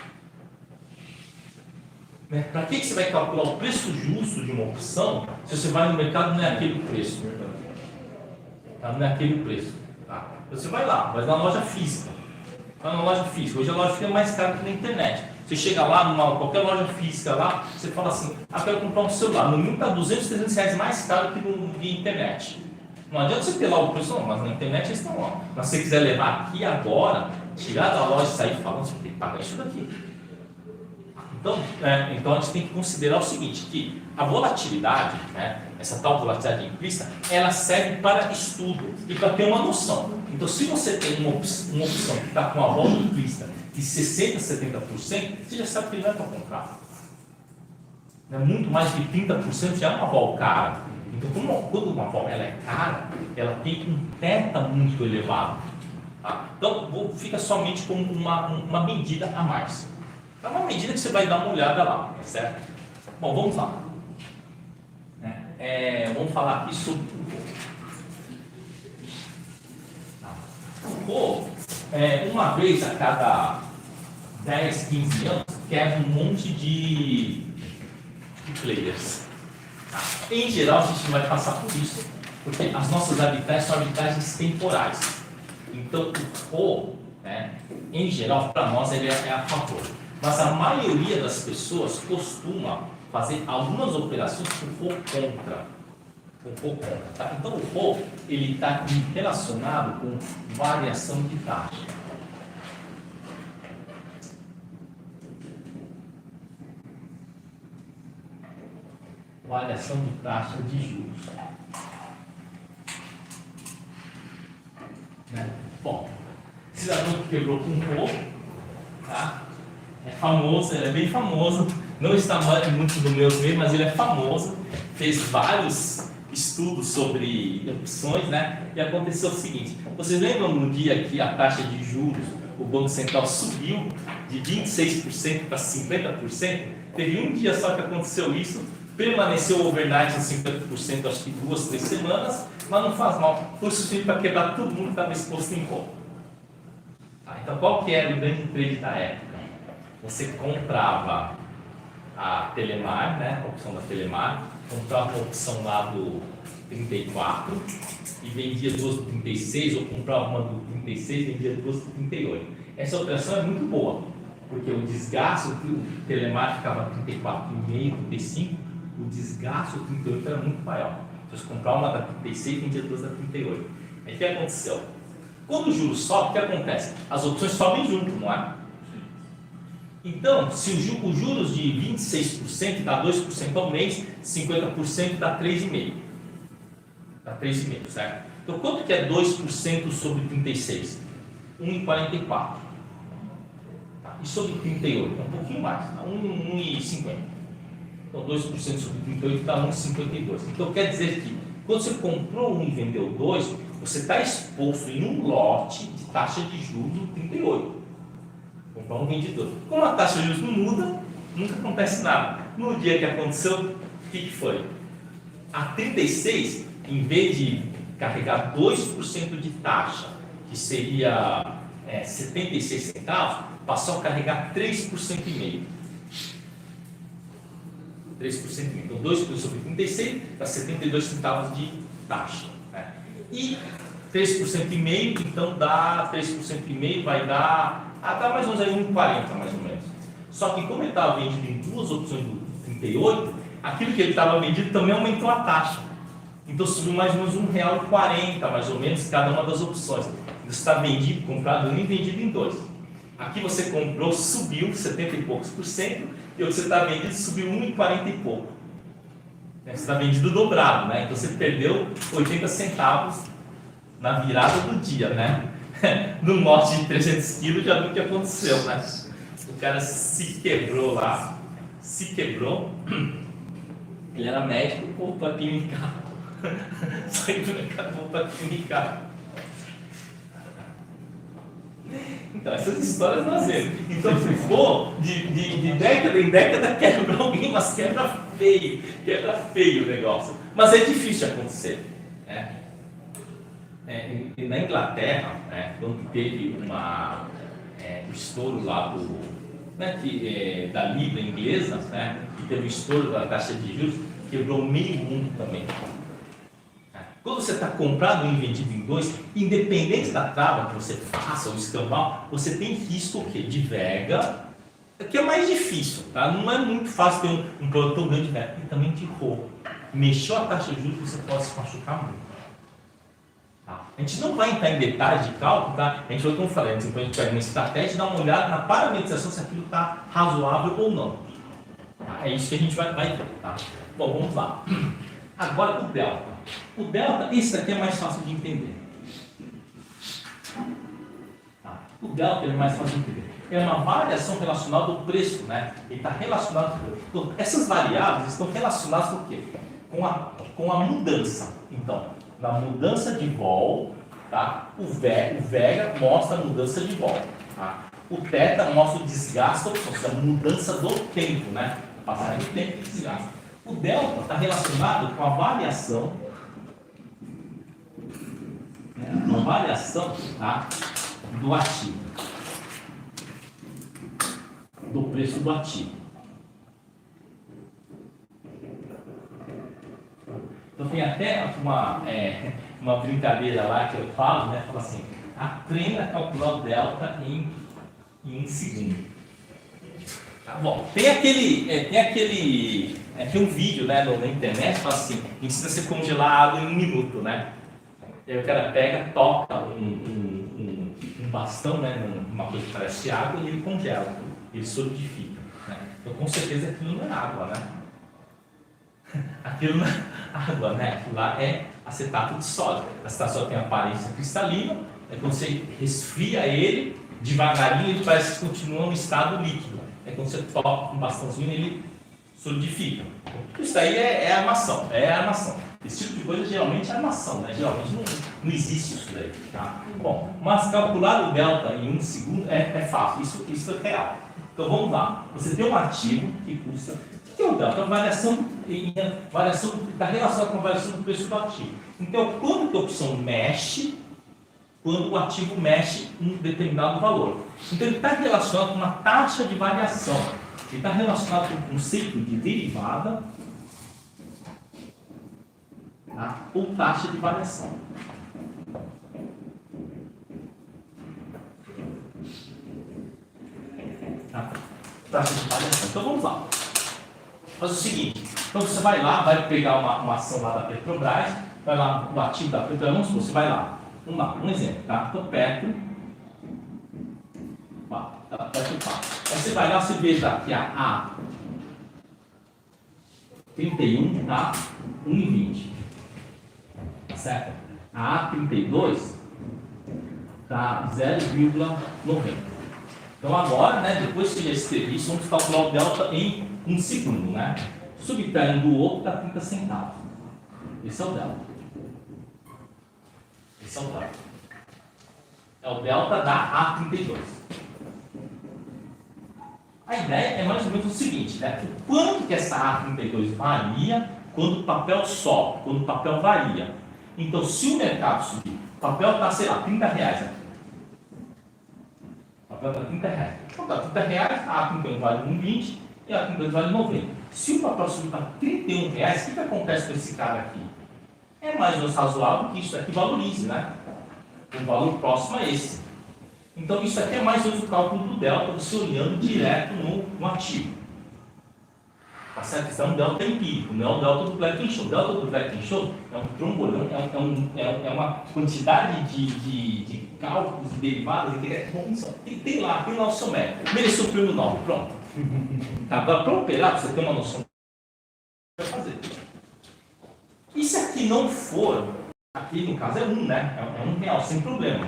Né? Para que você vai calcular o preço justo de uma opção se você vai no mercado e não é aquele preço? Tá? Não é aquele preço. Tá? Você vai lá, vai na loja física. Vai na loja física. Hoje a loja física é mais cara que na internet. Você chega lá, qualquer loja física lá, você fala assim, quero comprar um celular. No mínimo está 200, 300 reais mais caro que via internet. Não adianta você ter lá o preço, não, mas na internet eles estão lá. Mas se você quiser levar aqui agora, tirar da loja e sair falando, você tem que pagar isso daqui. Então a gente tem que considerar o seguinte, que a volatilidade, né, essa tal volatilidade implícita, ela serve para estudo e para ter uma noção. Então, se você tem uma opção que está com a vol implícita de 60%, 70%, você já sabe que ele não é para comprar. Muito mais de 30% já é uma vol cara. Então, quando uma vol ela é cara, ela tem um θ muito elevado. Tá? Então, fica somente como uma medida a mais. É uma medida que você vai dar uma olhada lá, certo? Bom, vamos lá. Vamos falar aqui sobre o Foucault. Uma vez a cada 10, 15 anos, quebra um monte de players. Tá? Em geral, a gente vai passar por isso, porque as nossas arbitragens são arbitragens temporais. Então, o Foucault, em geral, para nós, ele é a favor. Mas a maioria das pessoas costuma fazer algumas operações que o Foucault contra. Tá? Então, o Foucault ele está relacionado com variação de taxa. Variação de taxa de juros. Bom, cidadão que quebrou com o Foucault, tá? É famoso, ele é bem famoso, não está muito no meu meio, mas ele é famoso, fez vários estudos sobre opções, né? E aconteceu o seguinte, vocês lembram no dia que a taxa de juros, o Banco Central subiu de 26% para 50%? Teve um dia só que aconteceu isso, permaneceu overnight em 50%, acho que 2, 3 semanas, mas não faz mal, foi suficiente para quebrar todo mundo que estava exposto em conta. Então, qual que era o grande trade da época? Você comprava a Telemar, né, a opção da Telemar, comprava a opção lá do 34 e vendia duas do 36, ou comprava uma do 36 e vendia duas do 38. Essa operação é muito boa, porque o desgaste, o Telemar ficava 34,5, 35, o desgaste do 38 era muito maior. Então, você comprava uma da 36 e vendia duas da 38. Aí o que aconteceu? Quando o juros sobe, o que acontece? As opções sobem junto, não é? Então, se os juros de 26% dá 2% ao mês, 50% dá 3,5%. Dá 3,5%, certo? Então, quanto que é 2% sobre 36? 1,44. Tá? E sobre 38? É um pouquinho mais, tá? 1,50. Então, 2% sobre 38 dá 1,52. Então, quer dizer que, quando você comprou 1 e vendeu 2, você está exposto em um lote de taxa de juros do 38. Comprar um vendedor. Como a taxa de juros não muda, nunca acontece nada. No dia que aconteceu, o que foi? A 36, em vez de carregar 2% de taxa, que seria 76 centavos, passou a carregar 3,5%. 3,5%. Então, 2% sobre 36 dá 72 centavos de taxa. Né? E 3,5%, então dá 3,5%, vai dar dá mais ou menos aí 1,40 mais ou menos. Só que como ele estava vendido em duas opções do 38, aquilo que ele estava vendido também aumentou a taxa. Então subiu mais ou menos R$1,40 mais ou menos cada uma das opções. Você está vendido, comprado em e vendido em dois. Aqui você comprou, subiu 70 e poucos por cento, e o que você está vendido subiu 1,40 e pouco. Você está vendido dobrado, né? Então você perdeu 80 centavos na virada do dia, né? No lote de 300 quilos já viu o que aconteceu, né? O cara se quebrou lá, se quebrou, ele era médico, voltou a clinicar. Saiu do mercado, voltou a clinicar. Então, essas histórias nós vemos. Então, se for de década em década, quebra alguém, mas quebra feio o negócio. Mas é difícil de acontecer. Né? Na Inglaterra, né, quando teve o estouro lá da Libra inglesa, né, e teve o estouro da taxa de juros, quebrou meio mundo também. Quando você está comprado e vendido em dois, independente da trava que você faça, ou escambau, você tem risco o quê? De vega, que é mais difícil, tá? Não é muito fácil ter um produto tão grande de vega, e também de roubo. Mexeu a taxa de juros, você pode se machucar muito. Tá? A gente não vai entrar em detalhes de cálculo, tá? A gente vai, como eu falei, a gente pega uma estratégia e dá uma olhada na parametrização se aquilo está razoável ou não. Tá? É isso que a gente vai ver, tá? Bom, vamos lá. Agora o delta. O delta, esse daqui é mais fácil de entender. Tá? O delta é mais fácil de entender. É uma variação relacionada ao preço, né? Ele está relacionado com... Essas variáveis estão relacionadas com o quê? Com a mudança. Então, na mudança de vol, tá? O vega mostra a mudança de vol. Tá? O θ mostra o desgaste, ou seja, a mudança do tempo, né? Passagem do tempo e desgaste. O delta está relacionado com a variação, tá, do ativo, do preço do ativo. Então tem até uma brincadeira lá que eu falo, né? Fala assim, aprenda a calcular o delta em 1 segundo. Tá bom, tem um vídeo, né, na internet que fala assim, ensina você a congelar água em 1 minuto, né? E aí o cara pega, toca um bastão, né, numa coisa que parece água, e ele congela, ele solidifica. Né? Então com certeza aquilo não é água, né? Aquilo não é água, né? Aquilo lá é acetato de sódio. Acetato de sódio tem aparência cristalina, aí quando você resfria ele, devagarinho ele parece que continua no estado líquido. Aí quando você toca um bastãozinho, ele solidifica. Isso aí é armação, Esse tipo de coisa geralmente é armação, né? Geralmente não existe isso daí, tá? Bom, mas calcular o delta em 1 segundo é fácil, isso é real. Então vamos lá, você tem um ativo que custa... O que é o delta? É uma variação está relacionada com a variação do preço do ativo. Então, quando a opção mexe, quando o ativo mexe um determinado valor. Então ele está relacionado com uma taxa de variação. Ele está relacionado com o conceito de derivada, tá? Ou taxa de variação. Tá? Taxa de variação. Então vamos lá. Faz o seguinte, então você vai lá, vai pegar uma ação lá da Petrobras, vai lá no ativo da Petrobras, vamos supor, você vai lá, um exemplo, tá? Então Petro, aí você vai lá, você veja que a A31 tá 1,20, tá certo? A A32 tá 0,90. Então agora, né, depois que já escrevi isso, vamos calcular o delta em 1 segundo, né? Subtraindo do outro dá 30 centavos. Esse é o delta. Esse é o delta. É o delta da A32. A ideia é mais ou menos o seguinte, né? O quanto que essa A32 varia quando o papel sobe, quando o papel varia. Então, se o mercado subir, o papel está, sei lá, 30 reais aqui. O papel está 30 reais. Então, está 30 reais, a A31 vale 1,20 e a A32 vale 90. Se o papel subir para 31 reais, o que acontece com esse cara aqui? É mais ou menos razoável que isso aqui valorize, né? O valor próximo a esse. Então, isso aqui é mais ou menos o cálculo do delta, você olhando direto no ativo. Tá certo? Isso é um delta empírico, não é o delta do Black-Scholes. O delta do Black-Scholes é um trombolhão, é uma quantidade de cálculos e derivadas que tem lá o seu método. Mereceu o prêmio Nobel, pronto. Agora, para operar, para você ter uma noção do que vai fazer. E se aqui não for, aqui no caso é 1, né? É R$1, sem problema.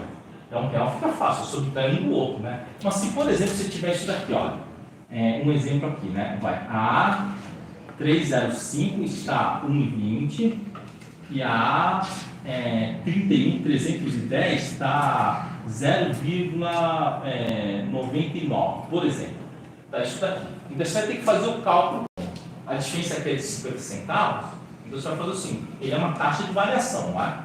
É R$1, fica fácil, subtrai um do outro, né? Mas se, por exemplo, você tiver isso daqui, olha, um exemplo aqui, né? Vai, a A305 está 1,20 e a A31310 está 0,99, por exemplo. Tá, isso daqui. Então você vai ter que fazer o cálculo. A diferença aqui é de 50 centavos. Então você vai fazer assim, ele é uma taxa de variação, não é?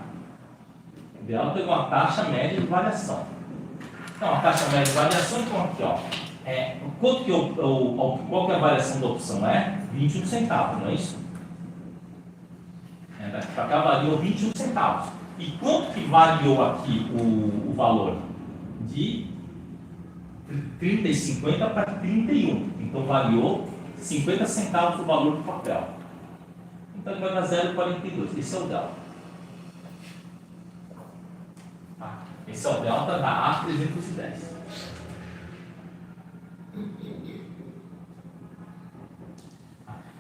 Delta é uma taxa média de variação. Então, a taxa média de variação, então aqui, ó, qual que é a variação da opção? É 21 centavos, não é isso? Daqui para cá variou 21 centavos. E quanto que variou aqui o valor? De 30,50 para 31. Então, variou 50 centavos o valor do papel. Então, ele vai dar 0,42. Esse é o delta. Esse é o delta da A310.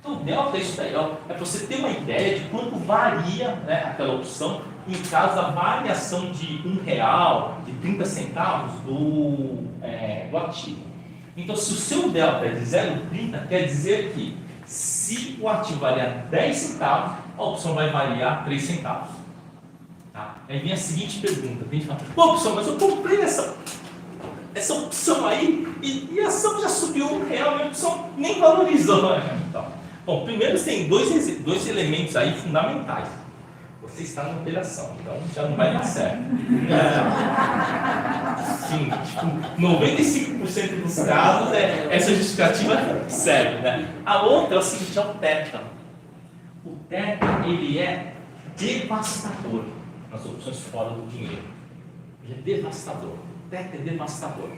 Então, o delta é isso daí, ó, é para você ter uma ideia de quanto varia, né, aquela opção em caso da variação de R$1, de 30 centavos do ativo. Então, se o seu delta é de 0,30, quer dizer que se o ativo variar 10 centavos, a opção vai variar 3 centavos. Tá? Aí vem a seguinte pergunta, tem gente que fala, pô, opção, mas eu comprei essa opção aí e a ação já subiu R$1 e a opção nem valorizou. Então, bom, primeiro tem dois elementos aí fundamentais. Você está na operação, então já não vai dar certo. Sim, tipo, 95% dos casos essa justificativa serve, né? A outra é o seguinte, é o teta. O teta, ele é devastador nas opções fora do dinheiro. Ele é devastador. O teta é devastador.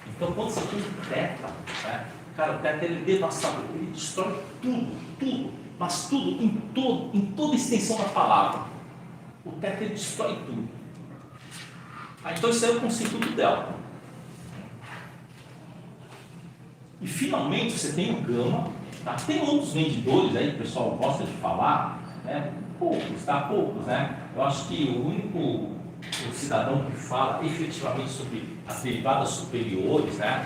Então, quando você tem um teta, né, cara, o teta ele é devastador. Ele destrói tudo, mas tudo, em toda a extensão da palavra. O teta ele destrói tudo. Então, isso aí é o conceito do delta. E, finalmente, você tem o gama. Tá? Tem outros vendedores aí, que o pessoal gosta de falar, né? Poucos, tá? Poucos, né? Eu acho que o único cidadão que fala efetivamente sobre as derivadas superiores, né?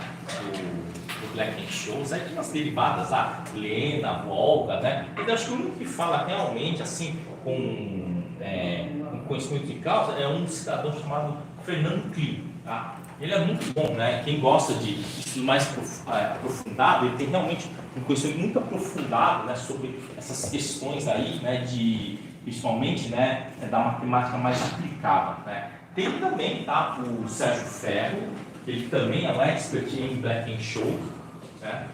O Black-Scholes, aí tem umas derivadas lá, Lena, Volga, né? Eu acho que o único que fala realmente, assim, com conhecimento de causa é um cidadão chamado Fernando Klim, tá? Ele é muito bom, né? Quem gosta de estudo mais aprofundado, ele tem realmente um conhecimento muito aprofundado, né, sobre essas questões aí, né, principalmente, né, da matemática mais aplicada, né? Tem também, tá, o Sérgio Ferro, ele também é um expert em Black-Scholes, né?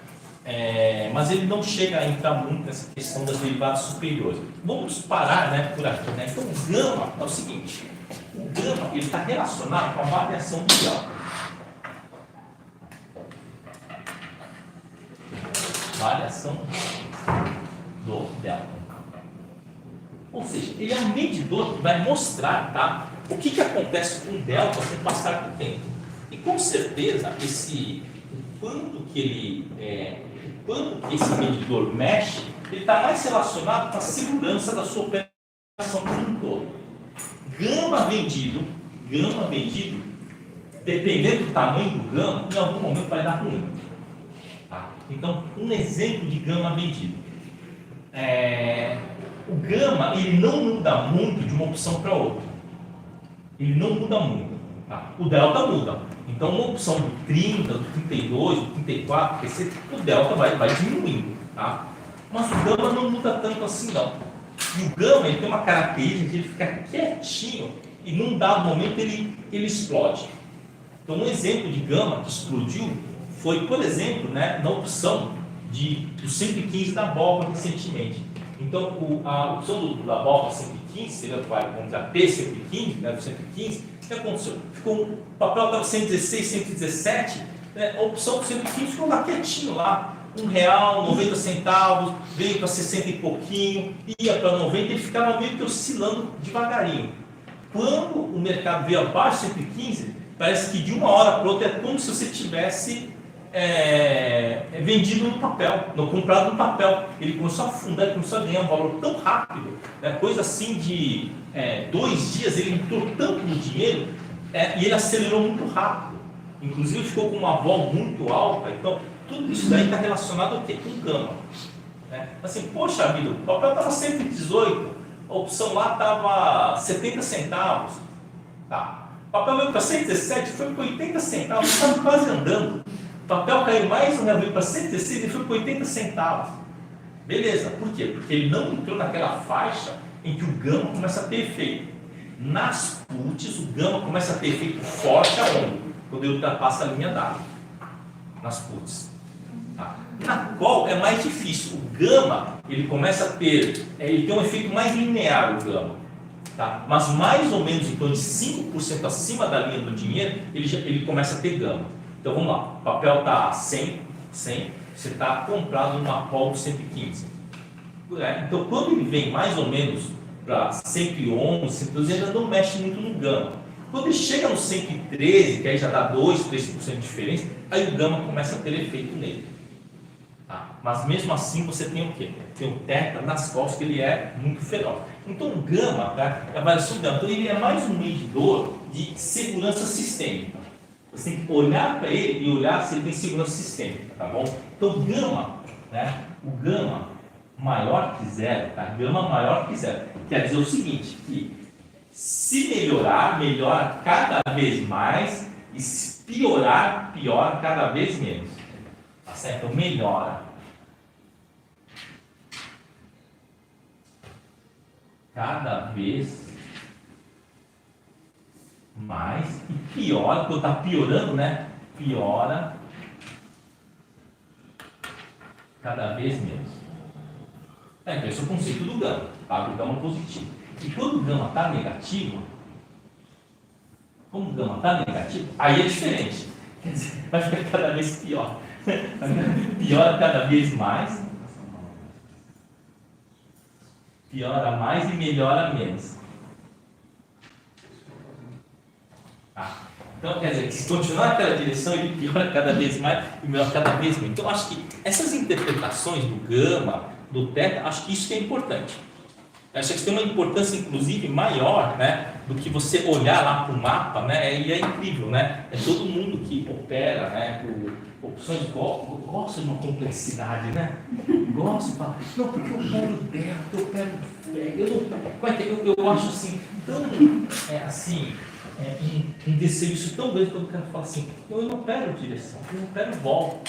Mas ele não chega a entrar muito nessa questão das derivadas superiores. Vamos parar, né, por aqui, né? Então, o gama é o seguinte: o gama ele está relacionado com a variação do delta. Variação do delta. Ou seja, ele é um medidor que vai mostrar, tá, o que acontece com o delta com o passar do tempo. E com certeza, o quanto que esse medidor mexe, ele está mais relacionado com a segurança da sua operação como um todo. Gama vendido, dependendo do tamanho do gama, em algum momento vai dar ruim. Tá? Então, um exemplo de gama vendido. O gama ele não muda muito de uma opção para outra. Ele não muda muito. Tá? O delta muda. Então, uma opção do 30, do 32, do 34, o delta vai diminuindo. Tá? Mas o gama não muda tanto assim, não. E o gama ele tem uma característica de ele ficar quietinho e num dado momento ele explode. Então, um exemplo de gama que explodiu foi, por exemplo, né, na opção do 115 da Bova recentemente. Então, a opção da Bova 115, seria vamos dizer, a P115, né, do 115, o que aconteceu? O papel estava 116, 117, né, a opção do 115 ficou lá quietinho lá, R$1,90, veio para 60 e pouquinho, ia para 90, ele ficava meio que oscilando devagarinho. Quando o mercado veio abaixo de 115, parece que de uma hora para outra é como se você tivesse vendido no papel, comprado no papel. Ele começou a afundar, ele começou a ganhar um valor tão rápido, né? Coisa assim de 2 dias, ele entrou tanto no dinheiro e ele acelerou muito rápido. Inclusive ficou com uma vol muito alta. Então, tudo isso daí está relacionado ao quê? Com gama. Né? Assim, poxa vida, o papel estava 118, a opção lá estava 70 centavos. Tá. O papel veio para 117, foi para 80 centavos, estava quase andando. O papel caiu mais um, veio para 116 e foi para 80 centavos. Beleza, por quê? Porque ele não entrou naquela faixa em que o gama começa a ter efeito. Nas puts, o gama começa a ter efeito forte aonde? Quando ele ultrapassa a linha d'água. Nas puts. Tá. Na call é mais difícil. O gama, ele começa a ter, ele tem um efeito mais linear, o gama. Tá? Mas mais ou menos em torno de 5% acima da linha do dinheiro, ele começa a ter gama. Então vamos lá, o papel está 100, você está comprado numa call 115. Então quando ele vem mais ou menos para 111, 112, ainda não mexe muito no gama. Quando ele chega no 113, que aí já dá 2, 3% de diferença, aí o gama começa a ter efeito nele. Tá? Mas mesmo assim você tem o quê? Tem o teta nas costas, que ele é muito feroz. Então o gama, tá? É a variação do gama. Então ele é mais um medidor de segurança sistêmica. Você tem que olhar para ele e olhar se ele tem segurança sistêmica, tá bom? Então o gama, né? O gama maior que zero, tá? Gama maior que zero. Quer dizer o seguinte, que se melhorar, melhora cada vez mais, e se piorar, piora cada vez menos. Tá certo? Então melhora cada vez mais e piora, quando está piorando, né? Piora cada vez menos. Então esse é o conceito do gama, tá? Do gama positivo. E quando o gama está negativo, como o gama está negativo, aí é diferente. Quer dizer, vai ficar cada vez pior. Piora cada vez mais. Piora mais e melhora menos. Então, quer dizer, se continuar naquela direção, ele piora cada vez mais e melhora cada vez menos. Então, acho que essas interpretações do gama, do teta, acho que isso que é importante. Acho que tem uma importância, inclusive, maior, né, do que você olhar lá para o mapa, né, e é incrível, né? É todo mundo que opera, né, por opções, gosta de uma complexidade, né? Gosta de falar, não, porque eu opero delta, eu opero fé, eu acho assim, tão, um desserviço tão grande quando o cara fala assim, eu não opero direção, eu opero vol.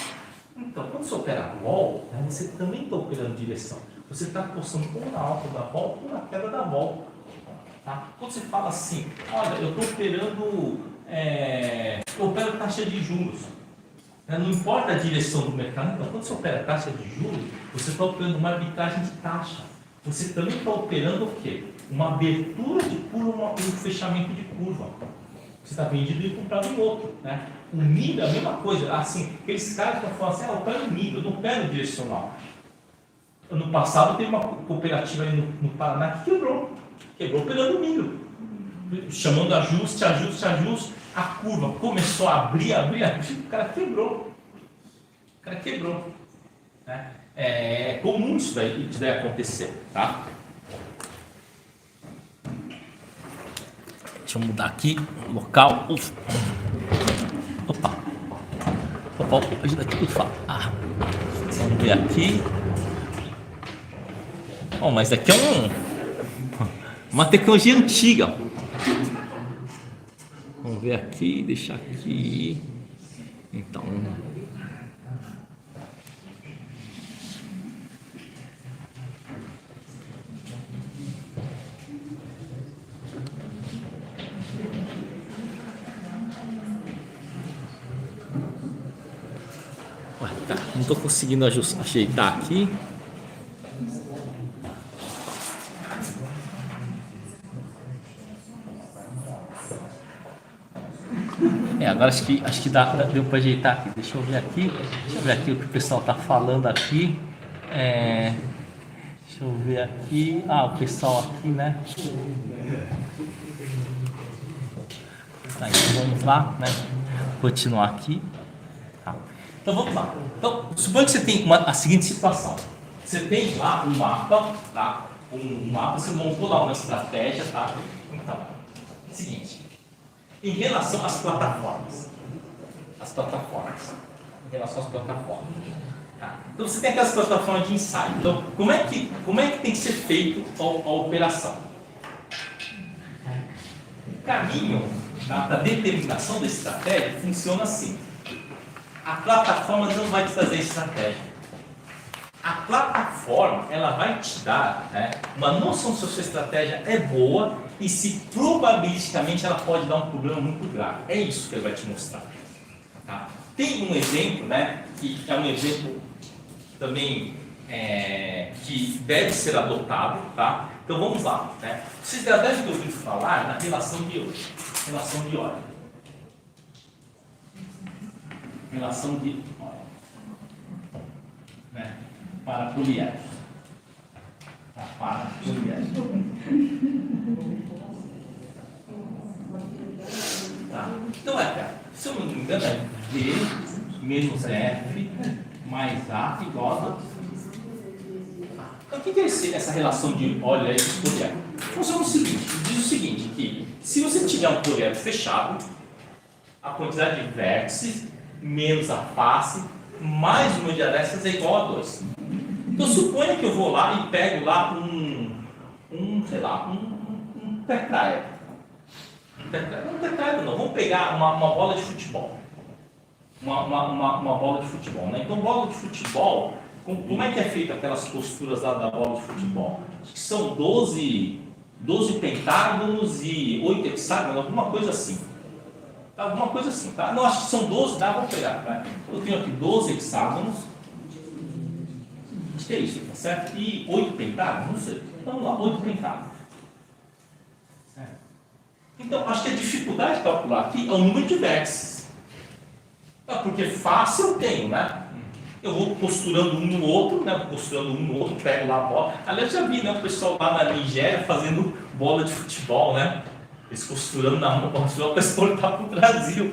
Então, quando você opera vol, né, você também está operando direção. Você está apostando ou na alta da vol ou na queda da vol. Tá? Quando você fala assim, olha, eu estou operando, eu opero taxa de juros. Não importa a direção do mercado, então quando você opera taxa de juros, você está operando uma arbitragem de taxa. Você também está operando o quê? Uma abertura de curva, um fechamento de curva. Você está vendido e comprado em outro. Né? O milho é a mesma coisa. Assim, aqueles caras que estão falando assim, eu opero milho, eu não opero direcional. Ano passado teve uma cooperativa aí no Paraná que quebrou operando milho. Chamando ajuste, a curva começou a abrir, o cara quebrou. Né? É comum isso daí acontecer, tá? Deixa eu mudar aqui o local. Opa, ajuda aqui, vamos ver aqui. Mas daqui é uma tecnologia antiga. Vamos ver aqui, deixar aqui. Então. Tá, não estou conseguindo ajeitar aqui. Agora acho que deu para ajeitar aqui. Deixa eu ver aqui o que o pessoal está falando aqui. Deixa eu ver aqui. O pessoal aqui, né? Tá, então vamos lá, né? Continuar aqui. Tá. Então vamos lá. Então, suponha que você tem a seguinte situação. Você tem lá um mapa, tá? Um mapa, você montou lá uma estratégia, tá? Então, é o seguinte. Em relação às plataformas. Em relação às plataformas. Tá? Então você tem aquelas plataformas de ensaio. Então, como é que tem que ser feito a operação? O caminho da determinação da estratégia funciona assim. A plataforma não vai te trazer estratégia. A plataforma, ela vai te dar, né, uma noção se a sua estratégia é boa e se probabilisticamente ela pode dar um problema muito grave. É isso que ele vai te mostrar. Tá? Tem um exemplo, né, que é um exemplo também que deve ser adotado. Tá? Então vamos lá. Né? Vocês já devem ter ouvido falar na relação de ordem. Relação de ordem. Né? Para poliédrico. Para poliédrico. Tá? Então se eu não me engano, é V menos F mais A igual a. Então o que é essa relação de poliédrico e poliédrico? Funciona o seguinte, diz o seguinte, que se você tiver um poliédrico fechado, a quantidade de vértices menos a face mais o número de arestas é igual a 2. Então suponha que eu vou lá e pego lá um tetraedro. Não tetraedro não, vamos pegar uma bola de futebol. Uma bola de futebol, né? Então bola de futebol, como é que é feita aquelas costuras lá da bola de futebol? Acho que são 12 pentágonos e 8 hexágonos, alguma coisa assim. Alguma coisa assim, tá? Não, acho que são 12, vou pegar, tá? Eu tenho aqui 12 hexágonos. Acho que é isso, tá certo? E 8 pentágonos, não sei. Então, vamos lá, 8 pentágonos. Certo? Então, acho que a dificuldade de calcular aqui é o número de vértices. Tá? Porque fácil eu tenho, né? Eu vou posturando um no outro, pego lá a bola. Aliás, já vi, né, o pessoal lá na Nigéria fazendo bola de futebol, né? Eles costurando na mão para exportar para o Brasil.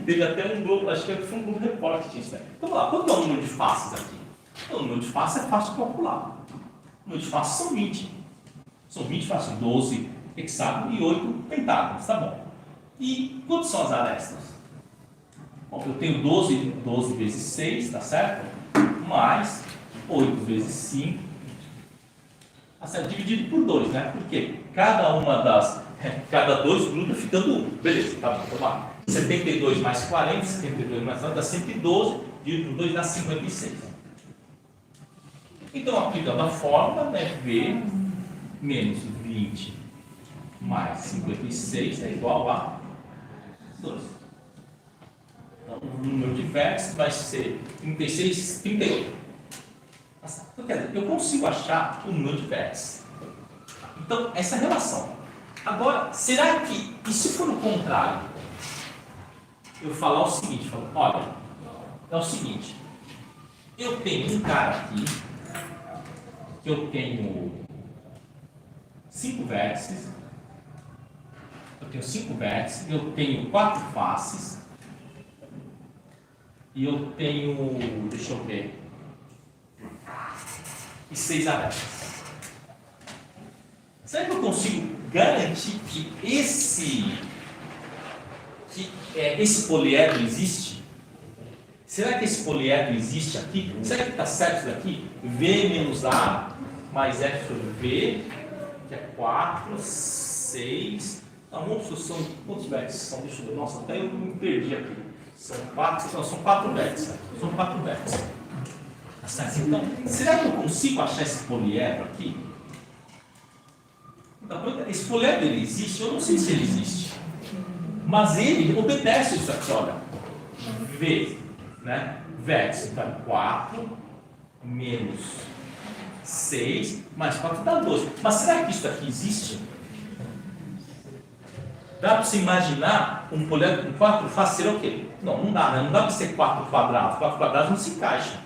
Teve até um Globo, acho que foi um Globo Repórter disso, né? Então, vamos lá, quanto é o número de faces aqui? Então, o número de faces é fácil de calcular. O número de faces são 20. São 20 faces, 12 hexágonos e 8 pentágonos, tá bom. E quantas são as arestas? Bom, eu tenho 12 vezes 6, tá certo? Mais 8 vezes 5. Tá certo? Dividido por 2, né? Porque cada 2 gruda ficando 1. Beleza, tá bom, vamos lá. 72 mais 40, 72 mais 40 dá 112, dividido por 2 dá 56. Então, aplicando a fórmula, né, V menos 20 mais 56 é igual a 2. Então, o número de vértices vai ser 36, 38. Então, quer dizer, eu consigo achar o número de vértices. Então, essa relação. Agora, será que, e se for o contrário? Eu falar o seguinte, olha, é o seguinte, eu tenho um cara aqui, que eu tenho 5 vértices, eu tenho 4 faces, e eu tenho, deixa eu ver, e 6 arestas. Será que eu consigo garantir que esse poliedro existe? Será que esse poliedro existe aqui? Será que está certo isso daqui? V menos A mais F sobre V, que é 4, 6. Quantos vértices são? Deixa eu ver. Nossa, até eu me perdi aqui. São 4 vértices. São 4 vértices. Tá certo? Então, será que eu consigo achar esse poliedro aqui? Esse poliedro ele existe? Eu não sei se ele existe. Mas ele obedece isso aqui, olha. V, né? Vértice, então 4 menos 6 mais 4 dá 12. Mas será que isso aqui existe? Dá para você imaginar um poliedro com 4 faces ser o quê? Não, não dá, né? Não dá para ser 4 quadrados. 4 quadrados não se encaixa.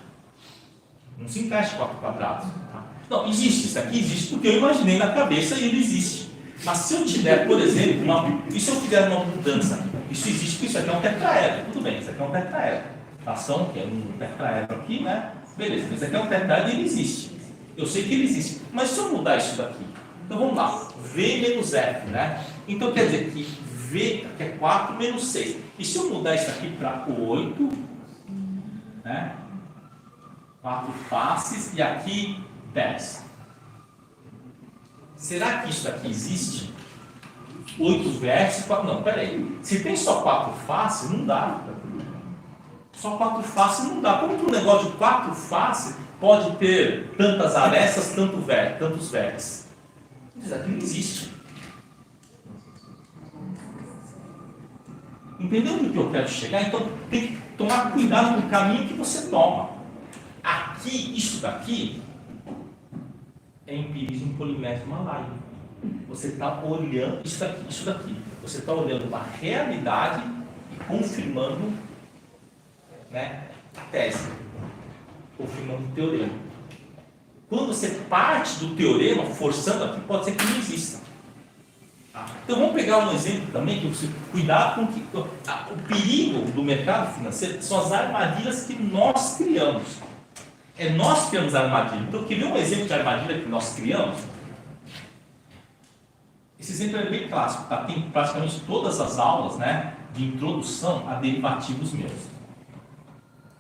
Não se encaixa 4 quadrados. Tá? Não, existe. Isso aqui existe porque eu imaginei na cabeça e ele existe. Mas se eu tiver, por exemplo, e se eu tiver uma mudança? Isso existe porque isso aqui é um tetraedro. Tudo bem, isso aqui é um tetraedro. Ação que é um tetraedro aqui, né? Beleza, mas isso aqui é um tetraedro e ele existe. Eu sei que ele existe. Mas se eu mudar isso daqui? Então vamos lá. V menos F, né? Então quer dizer que V que é 4 menos 6. E se eu mudar isso aqui para 8, né? 4 faces e aqui 10. Será que isso aqui existe? 8 vértices, 4... Não, peraí. Se tem só 4 faces, não dá. Só 4 faces não dá. Como que um negócio de 4 faces pode ter tantas arestas, tantos vértices? Isso aqui não existe. Entendeu o que eu quero chegar? Então tem que tomar cuidado com o caminho que você toma. Aqui, isso daqui é empirismo polimétrico malaio. Você está olhando isso daqui. Você está olhando uma realidade e confirmando, né, a tese, confirmando o teorema. Quando você parte do teorema, forçando aqui, pode ser que não exista. Tá? Então vamos pegar um exemplo também, que você cuidado com que o perigo do mercado financeiro são as armadilhas que nós criamos. É nós que criamos a armadilha. Então, quer ver um exemplo de armadilha que nós criamos? Esse exemplo é bem clássico, tá? Tem praticamente todas as aulas, né, de introdução a derivativos meus.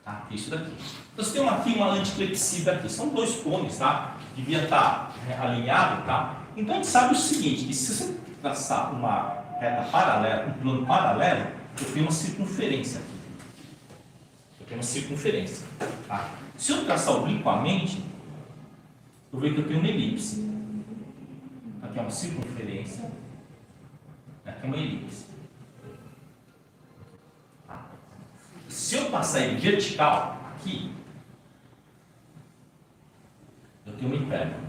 Tá? Isso daqui. Então, você tem aqui uma anticlepsida aqui. São 2 cones, tá? Devia estar alinhado, tá? Então, a gente sabe o seguinte, que se você traçar uma reta paralela, um plano paralelo, eu tenho uma circunferência aqui. Eu tenho uma circunferência, tá? Se eu traçar obliquamente, eu vejo que eu tenho uma elipse. Aqui é uma circunferência, aqui é uma elipse. Tá? Se eu passar ele vertical, aqui, eu tenho uma hipérbole.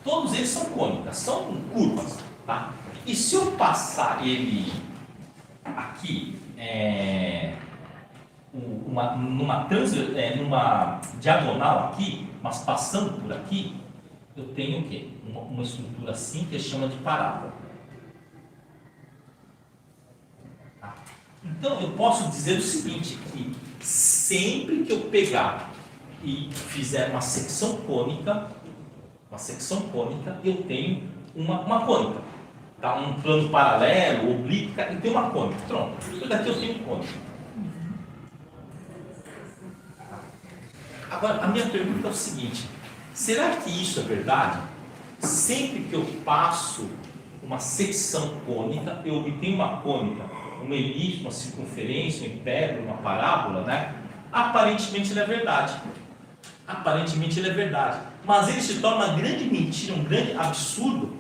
Todos eles são cônicas, são curvas. Tá? E se eu passar ele aqui, numa diagonal aqui, mas passando por aqui, eu tenho o quê? Uma estrutura assim que chama de parábola. Tá? Então eu posso dizer o seguinte, que sempre que eu pegar e fizer uma secção cônica, eu tenho uma cônica. Tá? Um plano paralelo, oblíquo, e tem uma cônica. Pronto, isso daqui eu tenho cônica. Agora, a minha pergunta é o seguinte: será que isso é verdade? Sempre que eu passo uma secção cônica, eu obtenho uma cônica, uma elipse, uma circunferência, um hipérbole, uma parábola, né? Aparentemente ela é verdade. Aparentemente ele é verdade, mas ele se torna uma grande mentira, um grande absurdo,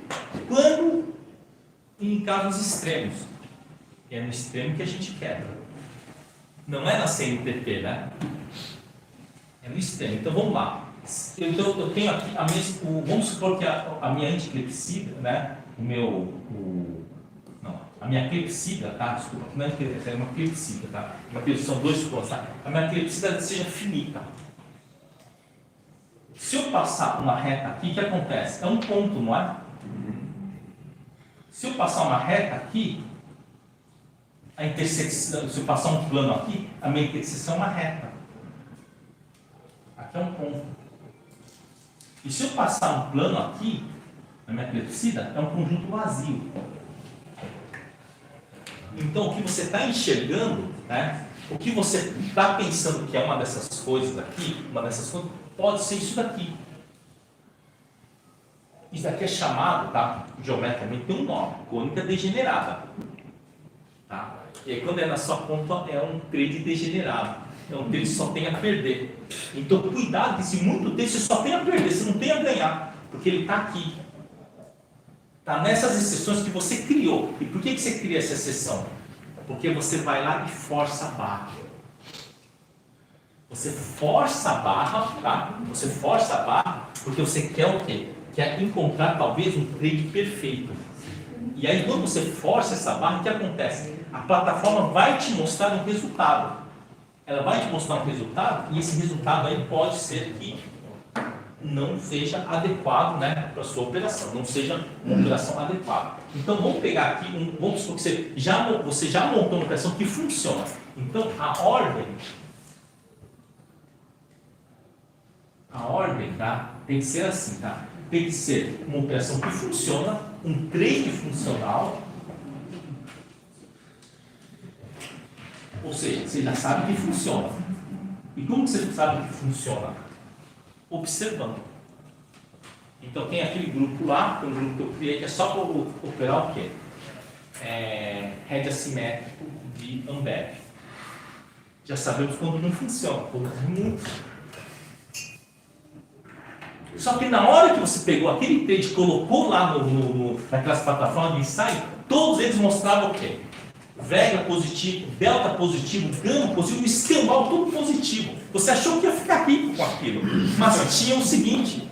quando em casos extremos. E é no extremo que a gente quebra. Não é na CNTP, né? É no extremo. Então vamos lá. Então eu tenho aqui a mesma. Vamos supor que a minha anticlepsida, né? A minha clepsida, tá? Desculpa, não é clepsida, é uma clepsida, tá? Uma clepsida são dois pontos, tá? A minha clepsida seja finita. Se eu passar uma reta aqui, o que acontece? É um ponto, não é? Se eu passar uma reta aqui, a intersecção, se eu passar um plano aqui, a minha intersecção é uma reta. Aqui é um ponto. E se eu passar um plano aqui, na minha clepsida, é um conjunto vazio. Então, o que você está enxergando, né? O que você está pensando que é uma dessas coisas aqui, uma dessas coisas, pode ser isso daqui. Isso daqui é chamado, tá? Geometricamente tem um nome, cônica degenerada. Tá? E aí, quando é na sua ponta, é um trade degenerado. É um trade que só tem a perder. Então, cuidado, que se muito tem, você só tem a perder, você não tem a ganhar. Porque ele está aqui. Está nessas exceções que você criou. E por que você cria essa exceção? Porque você vai lá e força a barra. Você força a barra, tá? Você força a barra porque você quer o quê? Quer encontrar talvez um trade perfeito. E aí quando você força essa barra, o que acontece? A plataforma vai te mostrar um resultado. Ela vai te mostrar um resultado e esse resultado aí pode ser que não seja adequado, né, para a sua operação, não seja uma operação adequada. Então vamos pegar aqui, vamos supor que você já montou uma operação que funciona. Então a ordem, tá, tem que ser assim, tá? Tem que ser uma operação que funciona, um trade funcional, ou seja, você já sabe que funciona. E como você sabe que funciona? Observando. Então tem aquele grupo lá, tem um grupo que eu criei que é só para operar o quê? Hedge assimétrico de Ambev. Já sabemos quando não funciona, quando é muito. Só que na hora que você pegou aquele trade e colocou lá naquelas plataformas de ensaio, todos eles mostravam o quê? Vega positivo, delta positivo, gama positivo, escambau tudo positivo. Você achou que ia ficar rico com aquilo, mas tinha o seguinte: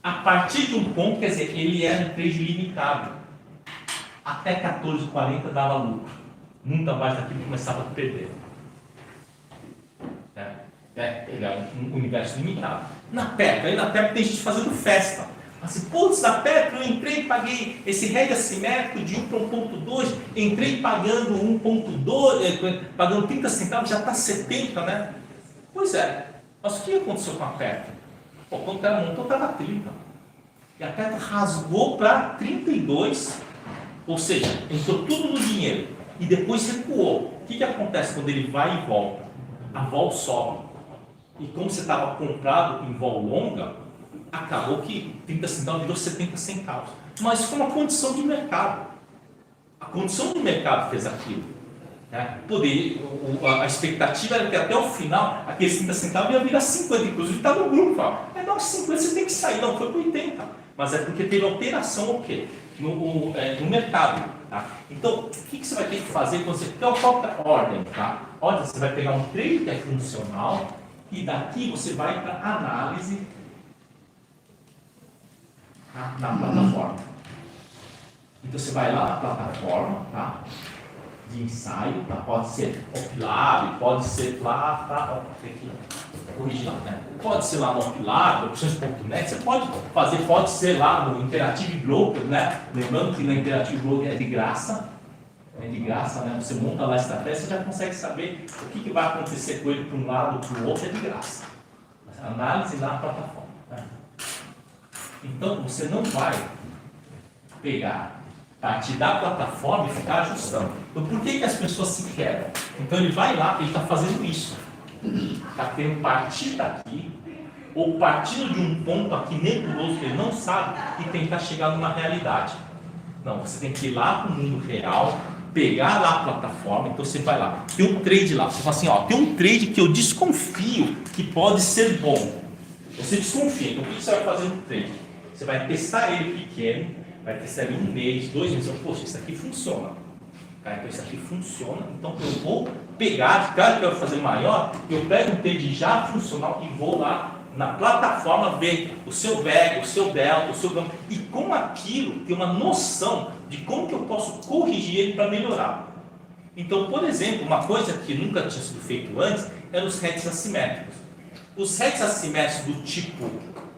a partir de um ponto, quer dizer, ele era um trade limitado. Até 14,40 dava lucro. Muito abaixo daquilo começava a perder. Ele é um universo limitado. Na Petro, aí na Petro tem gente fazendo festa. Assim, putz, na Petro eu entrei e paguei esse hedge assimétrico de 1 para 1,2, entrei pagando 1,2, pagando 30 centavos, já está 70, né? Pois é, mas o que aconteceu com a Petro? Pô, quando ela montou, estava 30. E a Petro rasgou para 32, ou seja, entrou tudo no dinheiro e depois recuou. O que acontece quando ele vai e volta? A vol sobe. E como você estava comprado em vol longa, acabou que 30 centavos virou 70 centavos. Mas foi uma condição de mercado. A condição do mercado fez aquilo. Né? A expectativa era que até o final, aqueles 30 centavos ia virar 50. Inclusive está no grupo. Não, 50 você tem que sair. Não, foi para 80. Mas é porque teve alteração o quê? No mercado. Tá? Então, o que você vai ter que fazer quando você... Qual é a ordem? Tá? Ordem, você vai pegar um trade que é funcional e daqui você vai para análise na plataforma. Então você vai lá na plataforma, tá? De ensaio, tá? Pode ser OpLab, pode ser lá, tá? Original, né? Pode ser lá no OpLab, opções.net, você pode fazer, pode ser lá no Interactive Broker, né? Lembrando que no Interactive Broker é de graça, né? Você monta lá a estratégia, você já consegue saber o que vai acontecer com ele para um lado ou para o outro, é de graça. Análise na plataforma. Né? Então, você não vai pegar, partir da plataforma e ficar ajustando. Então, por que as pessoas se quebram? Então, ele vai lá, ele está fazendo isso. Está querendo partir daqui, ou partindo de um ponto aqui nebuloso que ele não sabe, e tentar chegar numa realidade. Não, você tem que ir lá para o mundo real, pegar lá a plataforma, então você vai lá, tem um trade lá, você fala assim, ó, tem um trade que eu desconfio que pode ser bom. Você desconfia. Então, o que você vai fazer no trade? Você vai testar ele pequeno, vai testar ele 1 mês, 2 meses. Poxa, isso aqui funciona. Tá? Então, isso aqui funciona. Então, eu vou pegar, caso eu quero fazer maior, eu pego um trade já funcional e vou lá na plataforma ver o seu VEG, o seu delta, o seu gama, e com aquilo ter uma noção de como que eu posso corrigir ele para melhorar. Então, por exemplo, uma coisa que nunca tinha sido feito antes eram os hedges assimétricos. Os hedges assimétricos do tipo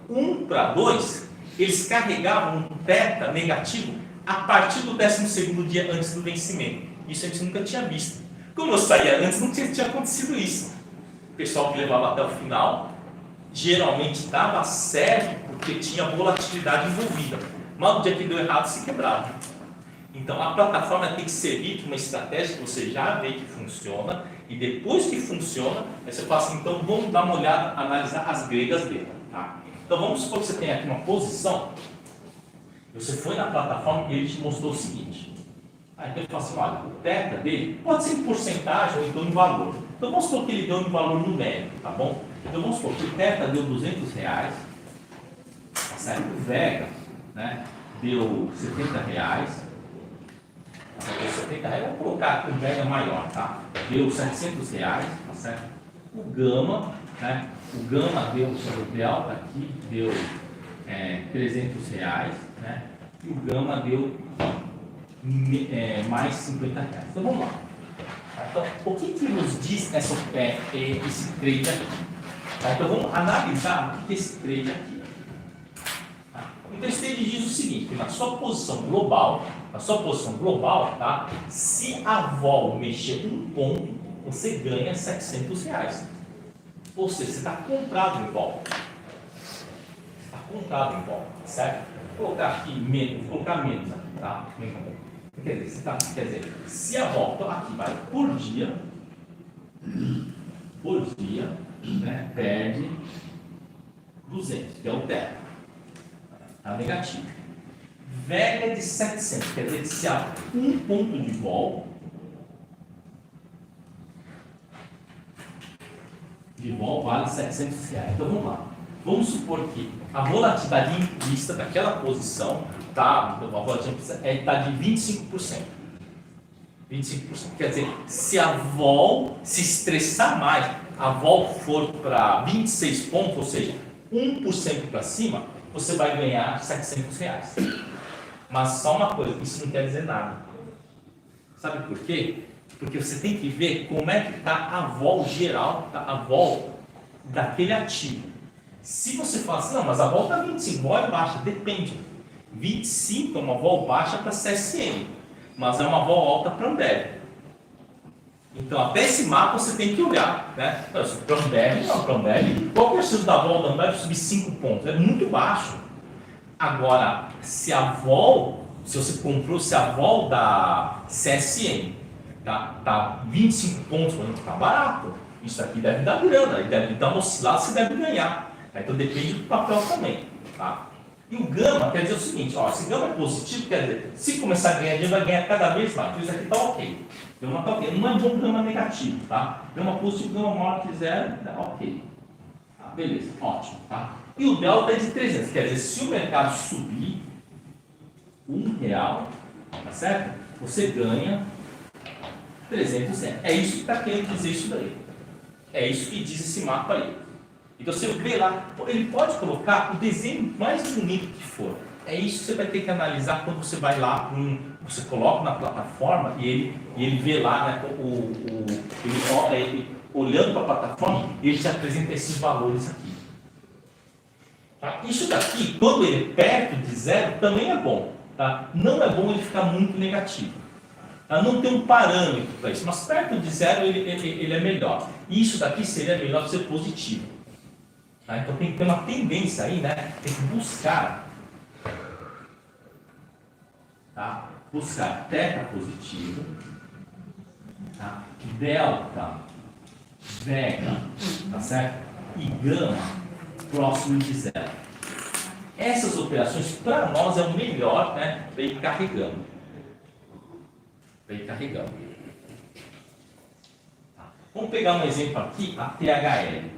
1 para 2, eles carregavam um θ negativo a partir do 12º dia antes do vencimento. Isso a gente nunca tinha visto. Como eu saía antes, não tinha acontecido isso. O pessoal que levava até o final geralmente dava certo porque tinha volatilidade envolvida. Mas no dia que deu errado, se quebrava. Então a plataforma tem que servir de uma estratégia que você já vê que funciona, e depois que funciona, aí você fala assim, então vamos dar uma olhada, analisar as gregas dele. Tá? Então vamos supor que você tem aqui uma posição, você foi na plataforma e ele te mostrou o seguinte. Aí então ele fala assim, olha, o θ dele pode ser em porcentagem ou então em valor. Então vamos supor que ele deu em valor numérico, tá bom? Então vamos supor que o θ deu R$200, tá certo? O Vega, né, deu R$70, deu R$70, vamos colocar o Vega maior, tá? Deu R$700, tá certo? O Gama, né, o Gama deu, o Delta aqui, deu R$300, né? E o Gama deu mais R$50. Então vamos lá. Então, o que nos diz esse trade aqui? Tá? Então vamos analisar o que é esse trade aqui. Tá? Então esse trade diz o seguinte, na sua posição global, tá? Se a vol mexer um ponto, você ganha R$700. Ou seja, você está comprado em vol. Certo? Vou colocar aqui menos, aqui, tá? Quer dizer, se a vol, então aqui vai por dia, né, perde 200, que é o θ. Tá negativo. Vega de 700, quer dizer que se há um ponto de vol, vale R$700. Então vamos lá. Vamos supor que a volatilidade implícita daquela posição, tá? Então, a volatilidade está de 25%. 25%. Quer dizer, se a vol se estressar mais, a vol for para 26 pontos, ou seja, 1% para cima, você vai ganhar R$700. Mas só uma coisa, isso não quer dizer nada. Sabe por quê? Porque você tem que ver como é que está a vol geral, tá? A vol daquele ativo. Se você fala assim, não, mas a vol está 25, vol é baixa, depende. 25 é uma vol baixa para CSN, mas é uma vol alta para Ambev. Então, até esse mapa você tem que olhar, né? Para Ambev, qual que é o preço da vol da Ambev subir 5 pontos? É muito baixo. Agora, se a vol da CSN tá 25 pontos, está barato, isso aqui deve dar grana, deve dar uma oscilada, você deve ganhar. Então depende do papel também. Tá? E o gama quer dizer o seguinte, ó, se gama é positivo, quer dizer, se começar a ganhar dinheiro, vai ganhar cada vez mais. Então isso aqui está ok. Gama está ok. Não é bom gama negativo, tá? Gama positivo, gama maior que zero, tá ok. Tá, beleza, ótimo. Tá? E o delta é de 300, quer dizer, se o mercado subir R$1, tá certo? Você ganha 300. É isso que está querendo dizer isso daí. É isso que diz esse mapa aí. Então você vê lá, ele pode colocar o desenho mais bonito que for. É isso que você vai ter que analisar quando você vai lá, você coloca na plataforma e ele vê lá, né, ele olhando para a plataforma, ele te apresenta esses valores aqui. Tá? Isso daqui, quando ele é perto de zero, também é bom. Tá? Não é bom ele ficar muito negativo. Tá? Não tem um parâmetro para isso, mas perto de zero ele é melhor. Isso daqui seria melhor ser positivo. Tá? Então tem que ter uma tendência aí, né? Tem que buscar, tá? Buscar θ positivo, tá? Delta, Vega, tá certo? E gama próximo de zero. Essas operações para nós é o melhor, né? Para ir carregando. Tá? Vamos pegar um exemplo aqui, a THL.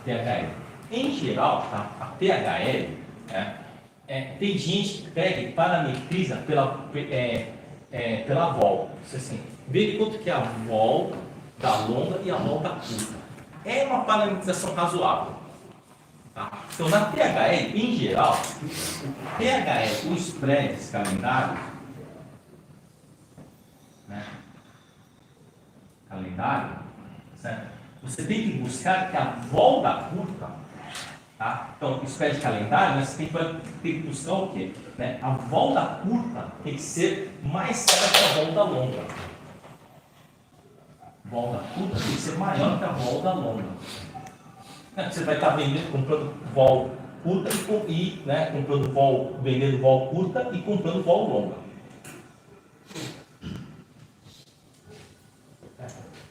THL. Em geral, tá? A THL, tem gente que pega e parametriza pela volta. Assim, vê quanto que é a volta da longa e a volta curta. É uma parametrização razoável. Tá? Então, na THL, em geral, o THL, os spreads calendários, né? Calendário, certo? Você tem que buscar que a volta curta, tá? Então, o spread calendário, né, você tem que buscar o quê? Né? A volta curta tem que ser mais cara que a volta longa. Volta curta tem que ser maior que a volta longa. Você vai estar comprando vol curta e comprando vendendo vol curta e comprando vol longa.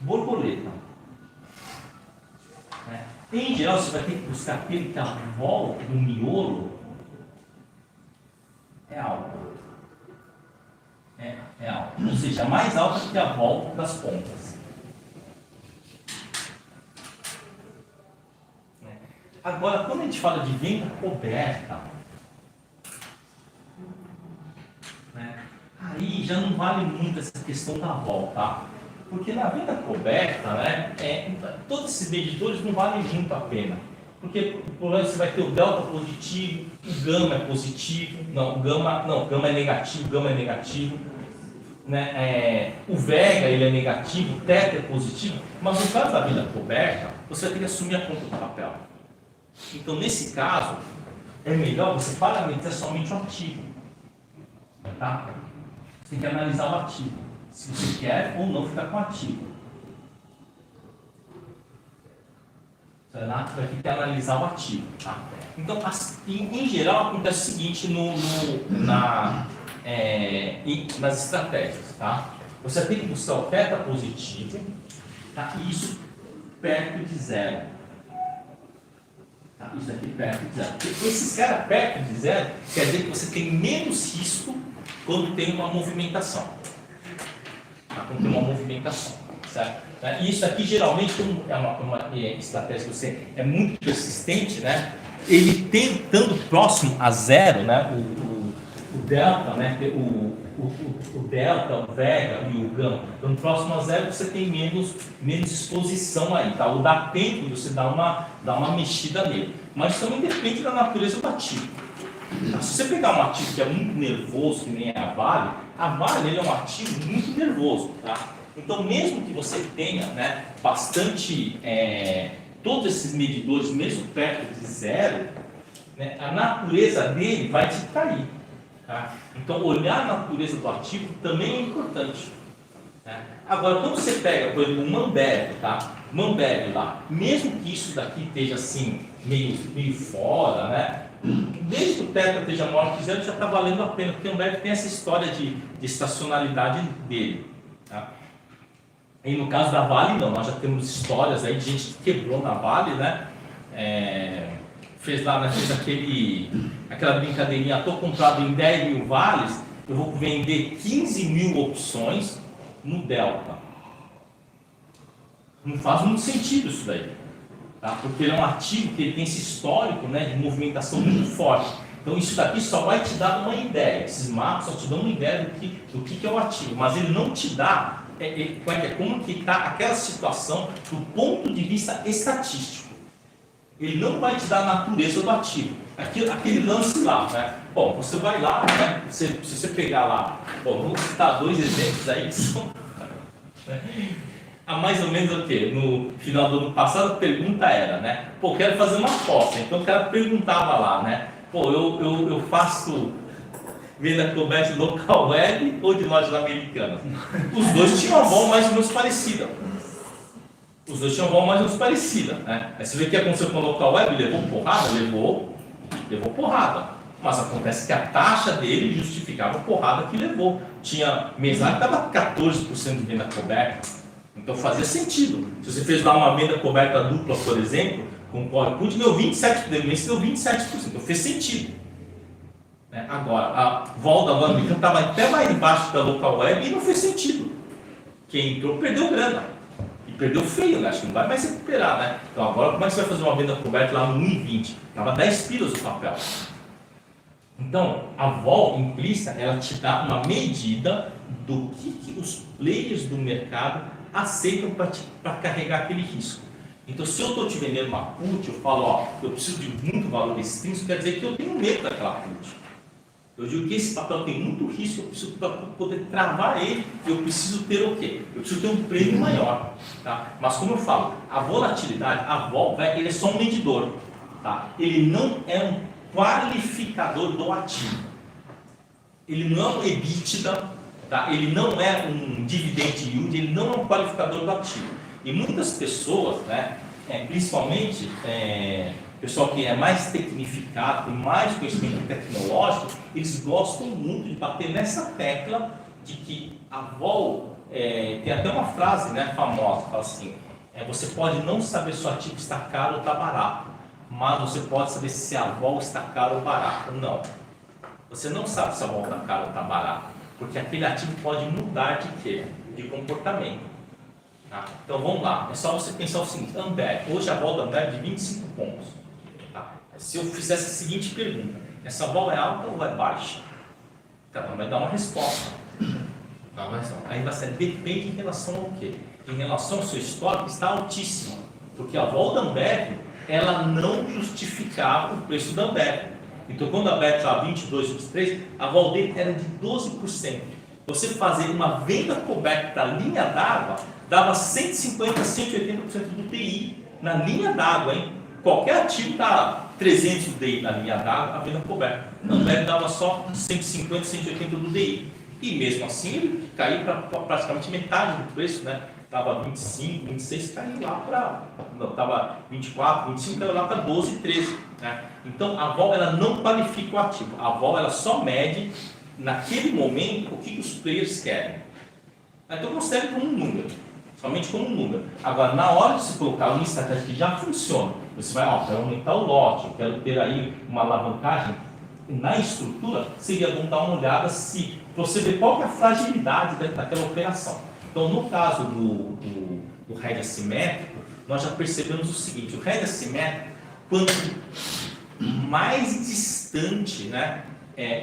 Borboleta. Em geral, você vai ter que buscar aquele que a vol do miolo é alta. É alta. Ou seja, mais alta que a vol das pontas. Agora, quando a gente fala de venda coberta, aí já não vale muito essa questão da vol, tá? Porque na venda coberta, todos esses medidores não valem muito a pena. Porque você vai ter o delta positivo, o gama é positivo, o gama é negativo, o vega ele é negativo, o teta é positivo, mas no caso da venda coberta, você vai ter que assumir a conta do papel. Então, nesse caso, é melhor você parametrizar somente o ativo. Tá? Você tem que analisar o ativo. Se você quer ou não ficar com o ativo. Você vai ter que analisar o ativo. Tá? Então, em geral, acontece o seguinte nas estratégias. Tá? Você tem que buscar o teta positivo, tá? E isso perto de zero. Isso aqui perto de zero. Esses caras perto de zero quer dizer que você tem menos risco quando tem uma movimentação. Quando tem uma movimentação. Certo? E isso aqui geralmente é uma estratégia que você é muito persistente, né? Ele estando próximo a zero, né? O delta, né? O delta, o vega e o gama, estando próximo a zero, você tem menos exposição aí, tá? Ou dá tempo de você dar uma mexida nele. Mas também depende da natureza do ativo. Tá? Se você pegar um ativo que é muito nervoso, que nem a Vale ele é um ativo muito nervoso, tá? Então, mesmo que você tenha, né, bastante, todos esses medidores, mesmo perto de zero, né, a natureza dele vai te cair. Tá? Então, olhar a natureza do ativo também é importante. Né? Agora, quando você pega, por exemplo, um Mamberg, tá? Mamberg lá, mesmo que isso daqui esteja assim, meio fora, né? Desde que o teta esteja maior que zero, já está valendo a pena, porque o Mamberg tem essa história de estacionalidade dele. Tá? E no caso da Vale, não, nós já temos histórias aí de gente que quebrou na Vale, né? Fez aquela brincadeirinha, estou comprado em 10 mil vales, eu vou vender 15 mil opções no Delta. Não faz muito sentido isso daí, tá? Porque ele é um ativo que ele tem esse histórico, né, de movimentação muito forte. Então isso daqui só vai te dar uma ideia, esses mapas só te dão uma ideia do que é o ativo, mas ele não te dá como que está aquela situação do ponto de vista estatístico. Ele não vai te dar a natureza do ativo. Aquele lance lá, né? Bom, você vai lá, né? Se você pegar lá, vou citar dois exemplos aí que são há mais ou menos o quê? No final do ano passado a pergunta era, né? Pô, quero fazer uma aposta. Então o cara perguntava lá, né? Pô, eu faço venda coberta de local web ou de lojas americanas? Os dois tinham uma vol mais ou menos parecida. Né? Aí você vê o que aconteceu com o local web, levou porrada? Levou porrada. Mas acontece que a taxa dele justificava a porrada que levou. Tinha mês lá que estava 14% de venda coberta. Então fazia sentido. Se você fez lá uma venda coberta dupla, por exemplo, com o Core Put, deu 27%, deu 27%. Então fez sentido. Agora, a vol da Vale estava até mais embaixo da local web e não fez sentido. Quem entrou perdeu grana. E perdeu feio, né? Acho que não vai mais recuperar, né? Então agora como é que você vai fazer uma venda coberta lá no 1,20? Estava 10 pilas o papel. Então, a vol implícita, ela te dá uma medida do que os players do mercado aceitam para carregar aquele risco. Então, se eu estou te vendendo uma put, eu falo, ó, eu preciso de muito valor extrínseco, quer dizer que eu tenho medo daquela put. Eu digo que esse papel tem muito risco, eu preciso, para poder travar ele, eu preciso ter o quê? Eu preciso ter um prêmio maior. Tá? Mas como eu falo, a volatilidade, a vol, ele é só um medidor. Tá? Ele não é um qualificador do ativo. Ele não é um EBITDA, tá? Ele não é um dividend yield, ele não é um qualificador do ativo. E muitas pessoas, né, principalmente pessoal que é mais tecnificado, tem mais conhecimento tecnológico, eles gostam muito de bater nessa tecla de que a vol, tem até uma frase, né, famosa, que fala assim, você pode não saber se o ativo está caro ou está barato, mas você pode saber se a vol está caro ou barato. Não. Você não sabe se a vol está caro ou está barato, porque aquele ativo pode mudar de quê? De comportamento. Tá? Então vamos lá, é só você pensar o seguinte, Ambev, hoje a vol da Ambev é de 25 pontos. Tá? Se eu fizesse a seguinte pergunta, essa vol é alta ou é baixa? Tá, vai dar uma resposta. Tá, mas aí vai ser, depende em relação ao quê? Em relação ao seu histórico, está altíssima, porque a vol da Ambev, ela não justificava o preço da Ambev. Então quando a Ambev estava 22, 23, a vol dele era de 12%. Você fazer uma venda coberta da linha d'água, dava 150, 180% do DI na linha d'água, hein? Qualquer ativo dá 300 do DI na linha d'água, a venda coberta. A Ambev dava só 150, 180 do DI. E mesmo assim ele caiu para praticamente metade do preço, né? Estava 25, 26, caiu lá para... Estava 24, 25, caiu lá para 12, 13. Né? Então a vol ela não qualifica o ativo. A vol ela só mede, naquele momento, o que os players querem. Então considere como um número. Somente como um número. Agora, na hora de se colocar uma estratégia que já funciona, você vai, quero aumentar o lote, eu quero ter aí uma alavancagem, na estrutura, seria bom dar uma olhada se você vê qual que é a fragilidade daquela operação. Então, no caso do hedge assimétrico, nós já percebemos o seguinte, o hedge assimétrico, quanto mais distante, né,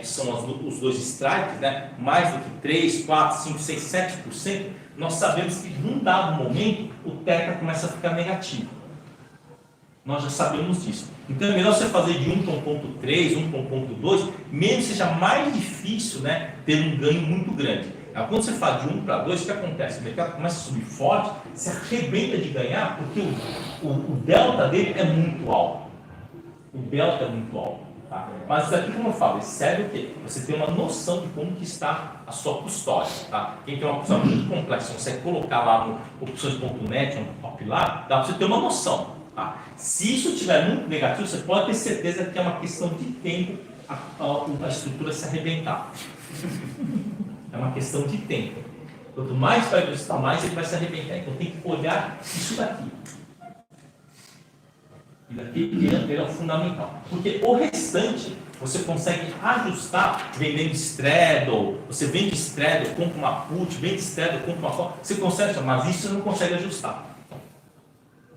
são os dois strikes, né, mais do que 3, 4, 5, 6, 7%, nós sabemos que num dado momento o teta começa a ficar negativo. Nós já sabemos disso. Então é melhor você fazer de 1 para 1.3, 1 para 1.2, mesmo que seja mais difícil, né, ter um ganho muito grande. Quando você faz de 1 para 2, o que acontece? O mercado começa a subir forte, se arrebenta de ganhar, porque o delta dele é muito alto. O delta é muito alto. Tá? Mas isso aqui, como eu falo, serve o quê? Você tem uma noção de como que está a sua custódia. Tá? Quem tem uma custódia muito complexa, você consegue colocar lá no opções.net, um top lá, dá para você ter uma noção. Tá? Se isso estiver muito negativo, você pode ter certeza que é uma questão de tempo a estrutura se arrebentar. É uma questão de tempo. Quanto mais vai ajustar, mais ele vai se arrebentar. Então tem que olhar isso daqui. E daqui ele é o fundamental. Porque o restante você consegue ajustar vendendo straddle. Você vende straddle, compra uma put, vende straddle, compra uma call. Você consegue, mas isso você não consegue ajustar.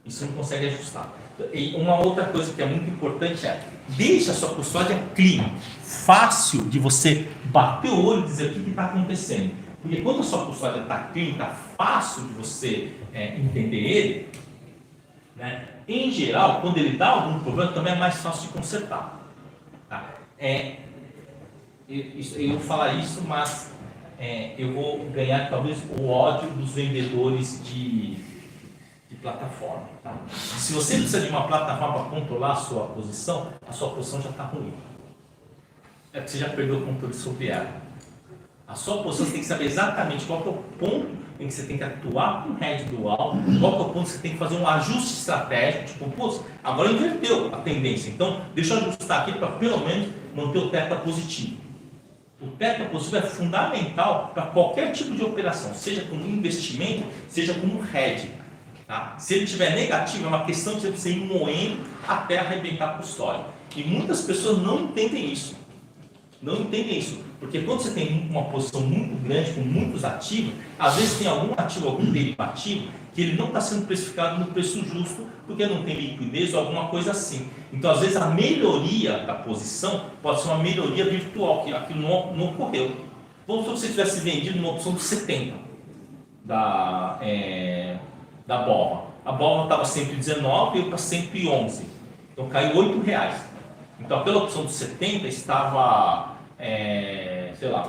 Isso não consegue ajustar. E uma outra coisa que é muito importante é, deixa a sua custódia clean, fácil de você bater o olho e dizer o que está acontecendo. Porque quando a sua custódia está clean, está fácil de você entender ele, né? Em geral, quando ele dá algum problema, também é mais fácil de consertar. Tá? Eu vou falar isso, mas eu vou ganhar talvez o ódio dos vendedores de plataforma. Tá? Se você precisa de uma plataforma para controlar a sua posição já está ruim. É porque você já perdeu o controle sobre ela. A sua posição você tem que saber exatamente qual que é o ponto em que você tem que atuar com o hedge dual, qual que é o ponto que você tem que fazer um ajuste estratégico, tipo, agora inverteu a tendência, então deixa eu ajustar aqui para pelo menos manter o teta positivo. O teta positivo é fundamental para qualquer tipo de operação, seja como investimento, seja como hedge. Tá? Se ele estiver negativo, é uma questão de você ir moendo até arrebentar a custódia. E muitas pessoas não entendem isso. Não entendem isso. Porque quando você tem uma posição muito grande, com muitos ativos, às vezes tem algum ativo, algum derivativo, que ele não está sendo precificado no preço justo, porque não tem liquidez ou alguma coisa assim. Então, às vezes, a melhoria da posição pode ser uma melhoria virtual, que aquilo não ocorreu. Vamos supor que você tivesse vendido uma opção de 70 da BOVA. A BOVA estava 119 e veio para 111. Então, caiu R$8. Então, aquela opção de 70 estava, sei lá,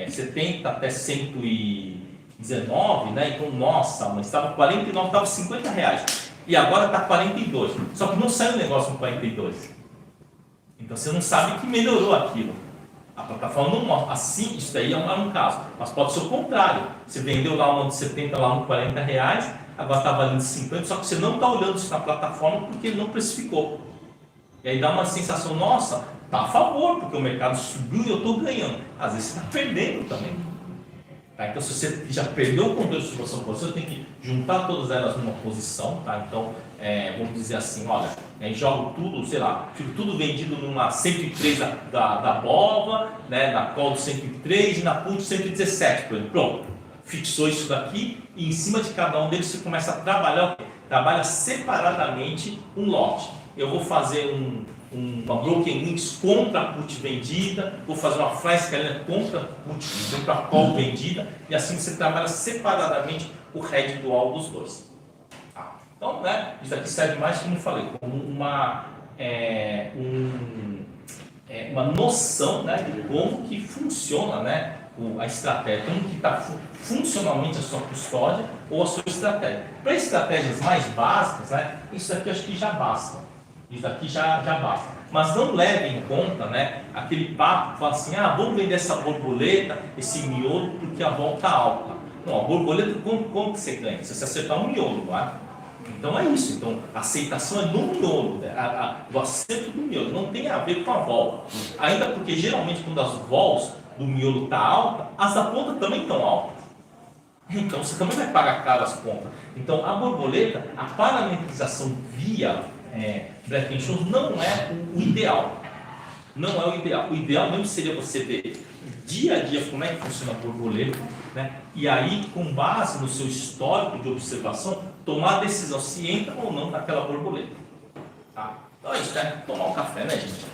70 até 119, né? Então, nossa, mas estava 49, estava R$50. E agora está 42. Só que não saiu o negócio com 42. Então, você não sabe que melhorou aquilo. A plataforma não mostra. Assim, isso daí é um caso. Mas pode ser o contrário. Você vendeu lá uma de 70, lá um R$40, agora está valendo 50, só que você não está olhando isso na plataforma porque ele não precificou. E aí dá uma sensação, nossa, está a favor, porque o mercado subiu e eu estou ganhando. Às vezes você está perdendo também. Tá? Então, se você já perdeu o controle de sua posição, você tem que juntar todas elas numa posição. Tá? Então, vamos dizer assim, olha, jogo tudo, sei lá, fico tudo vendido numa 103 da BOVA, né, na call 103 e na put 117, por exemplo. Pronto, fixou isso daqui e em cima de cada um deles você começa a trabalhar, trabalha separadamente um lote. Eu vou fazer uma broken links contra a put vendida, vou fazer uma fly scaling contra a call vendida, e assim você trabalha separadamente o head dual dos dois. Tá? Então, né, isso aqui serve mais, como eu falei, como uma noção, né, de como que funciona, né, a estratégia, como que está funcionalmente a sua custódia ou a sua estratégia. Para estratégias mais básicas, né, isso aqui eu acho que já basta. Isso aqui já basta. Mas não leve em conta, né, aquele papo que fala assim, vamos vender essa borboleta, esse miolo, porque a volta está alta. Não, a borboleta, como que você ganha? Se você acertar um miolo, não é? Então é isso. Então, a aceitação é no miolo, né? O acerto do miolo, não tem a ver com a volta. Ainda porque, geralmente, quando as vols do miolo estão altas, as da ponta também estão altas. Então, você também vai pagar caro as pontas. Então, a borboleta, a parametrização via Black and Scholes não é o ideal. Não é o ideal. O ideal mesmo seria você ver dia a dia como é que funciona a borboleta, né? E aí, com base no seu histórico de observação, tomar a decisão se entra ou não naquela borboleta. Tá? Então é isso, né? Tomar um café, né, gente?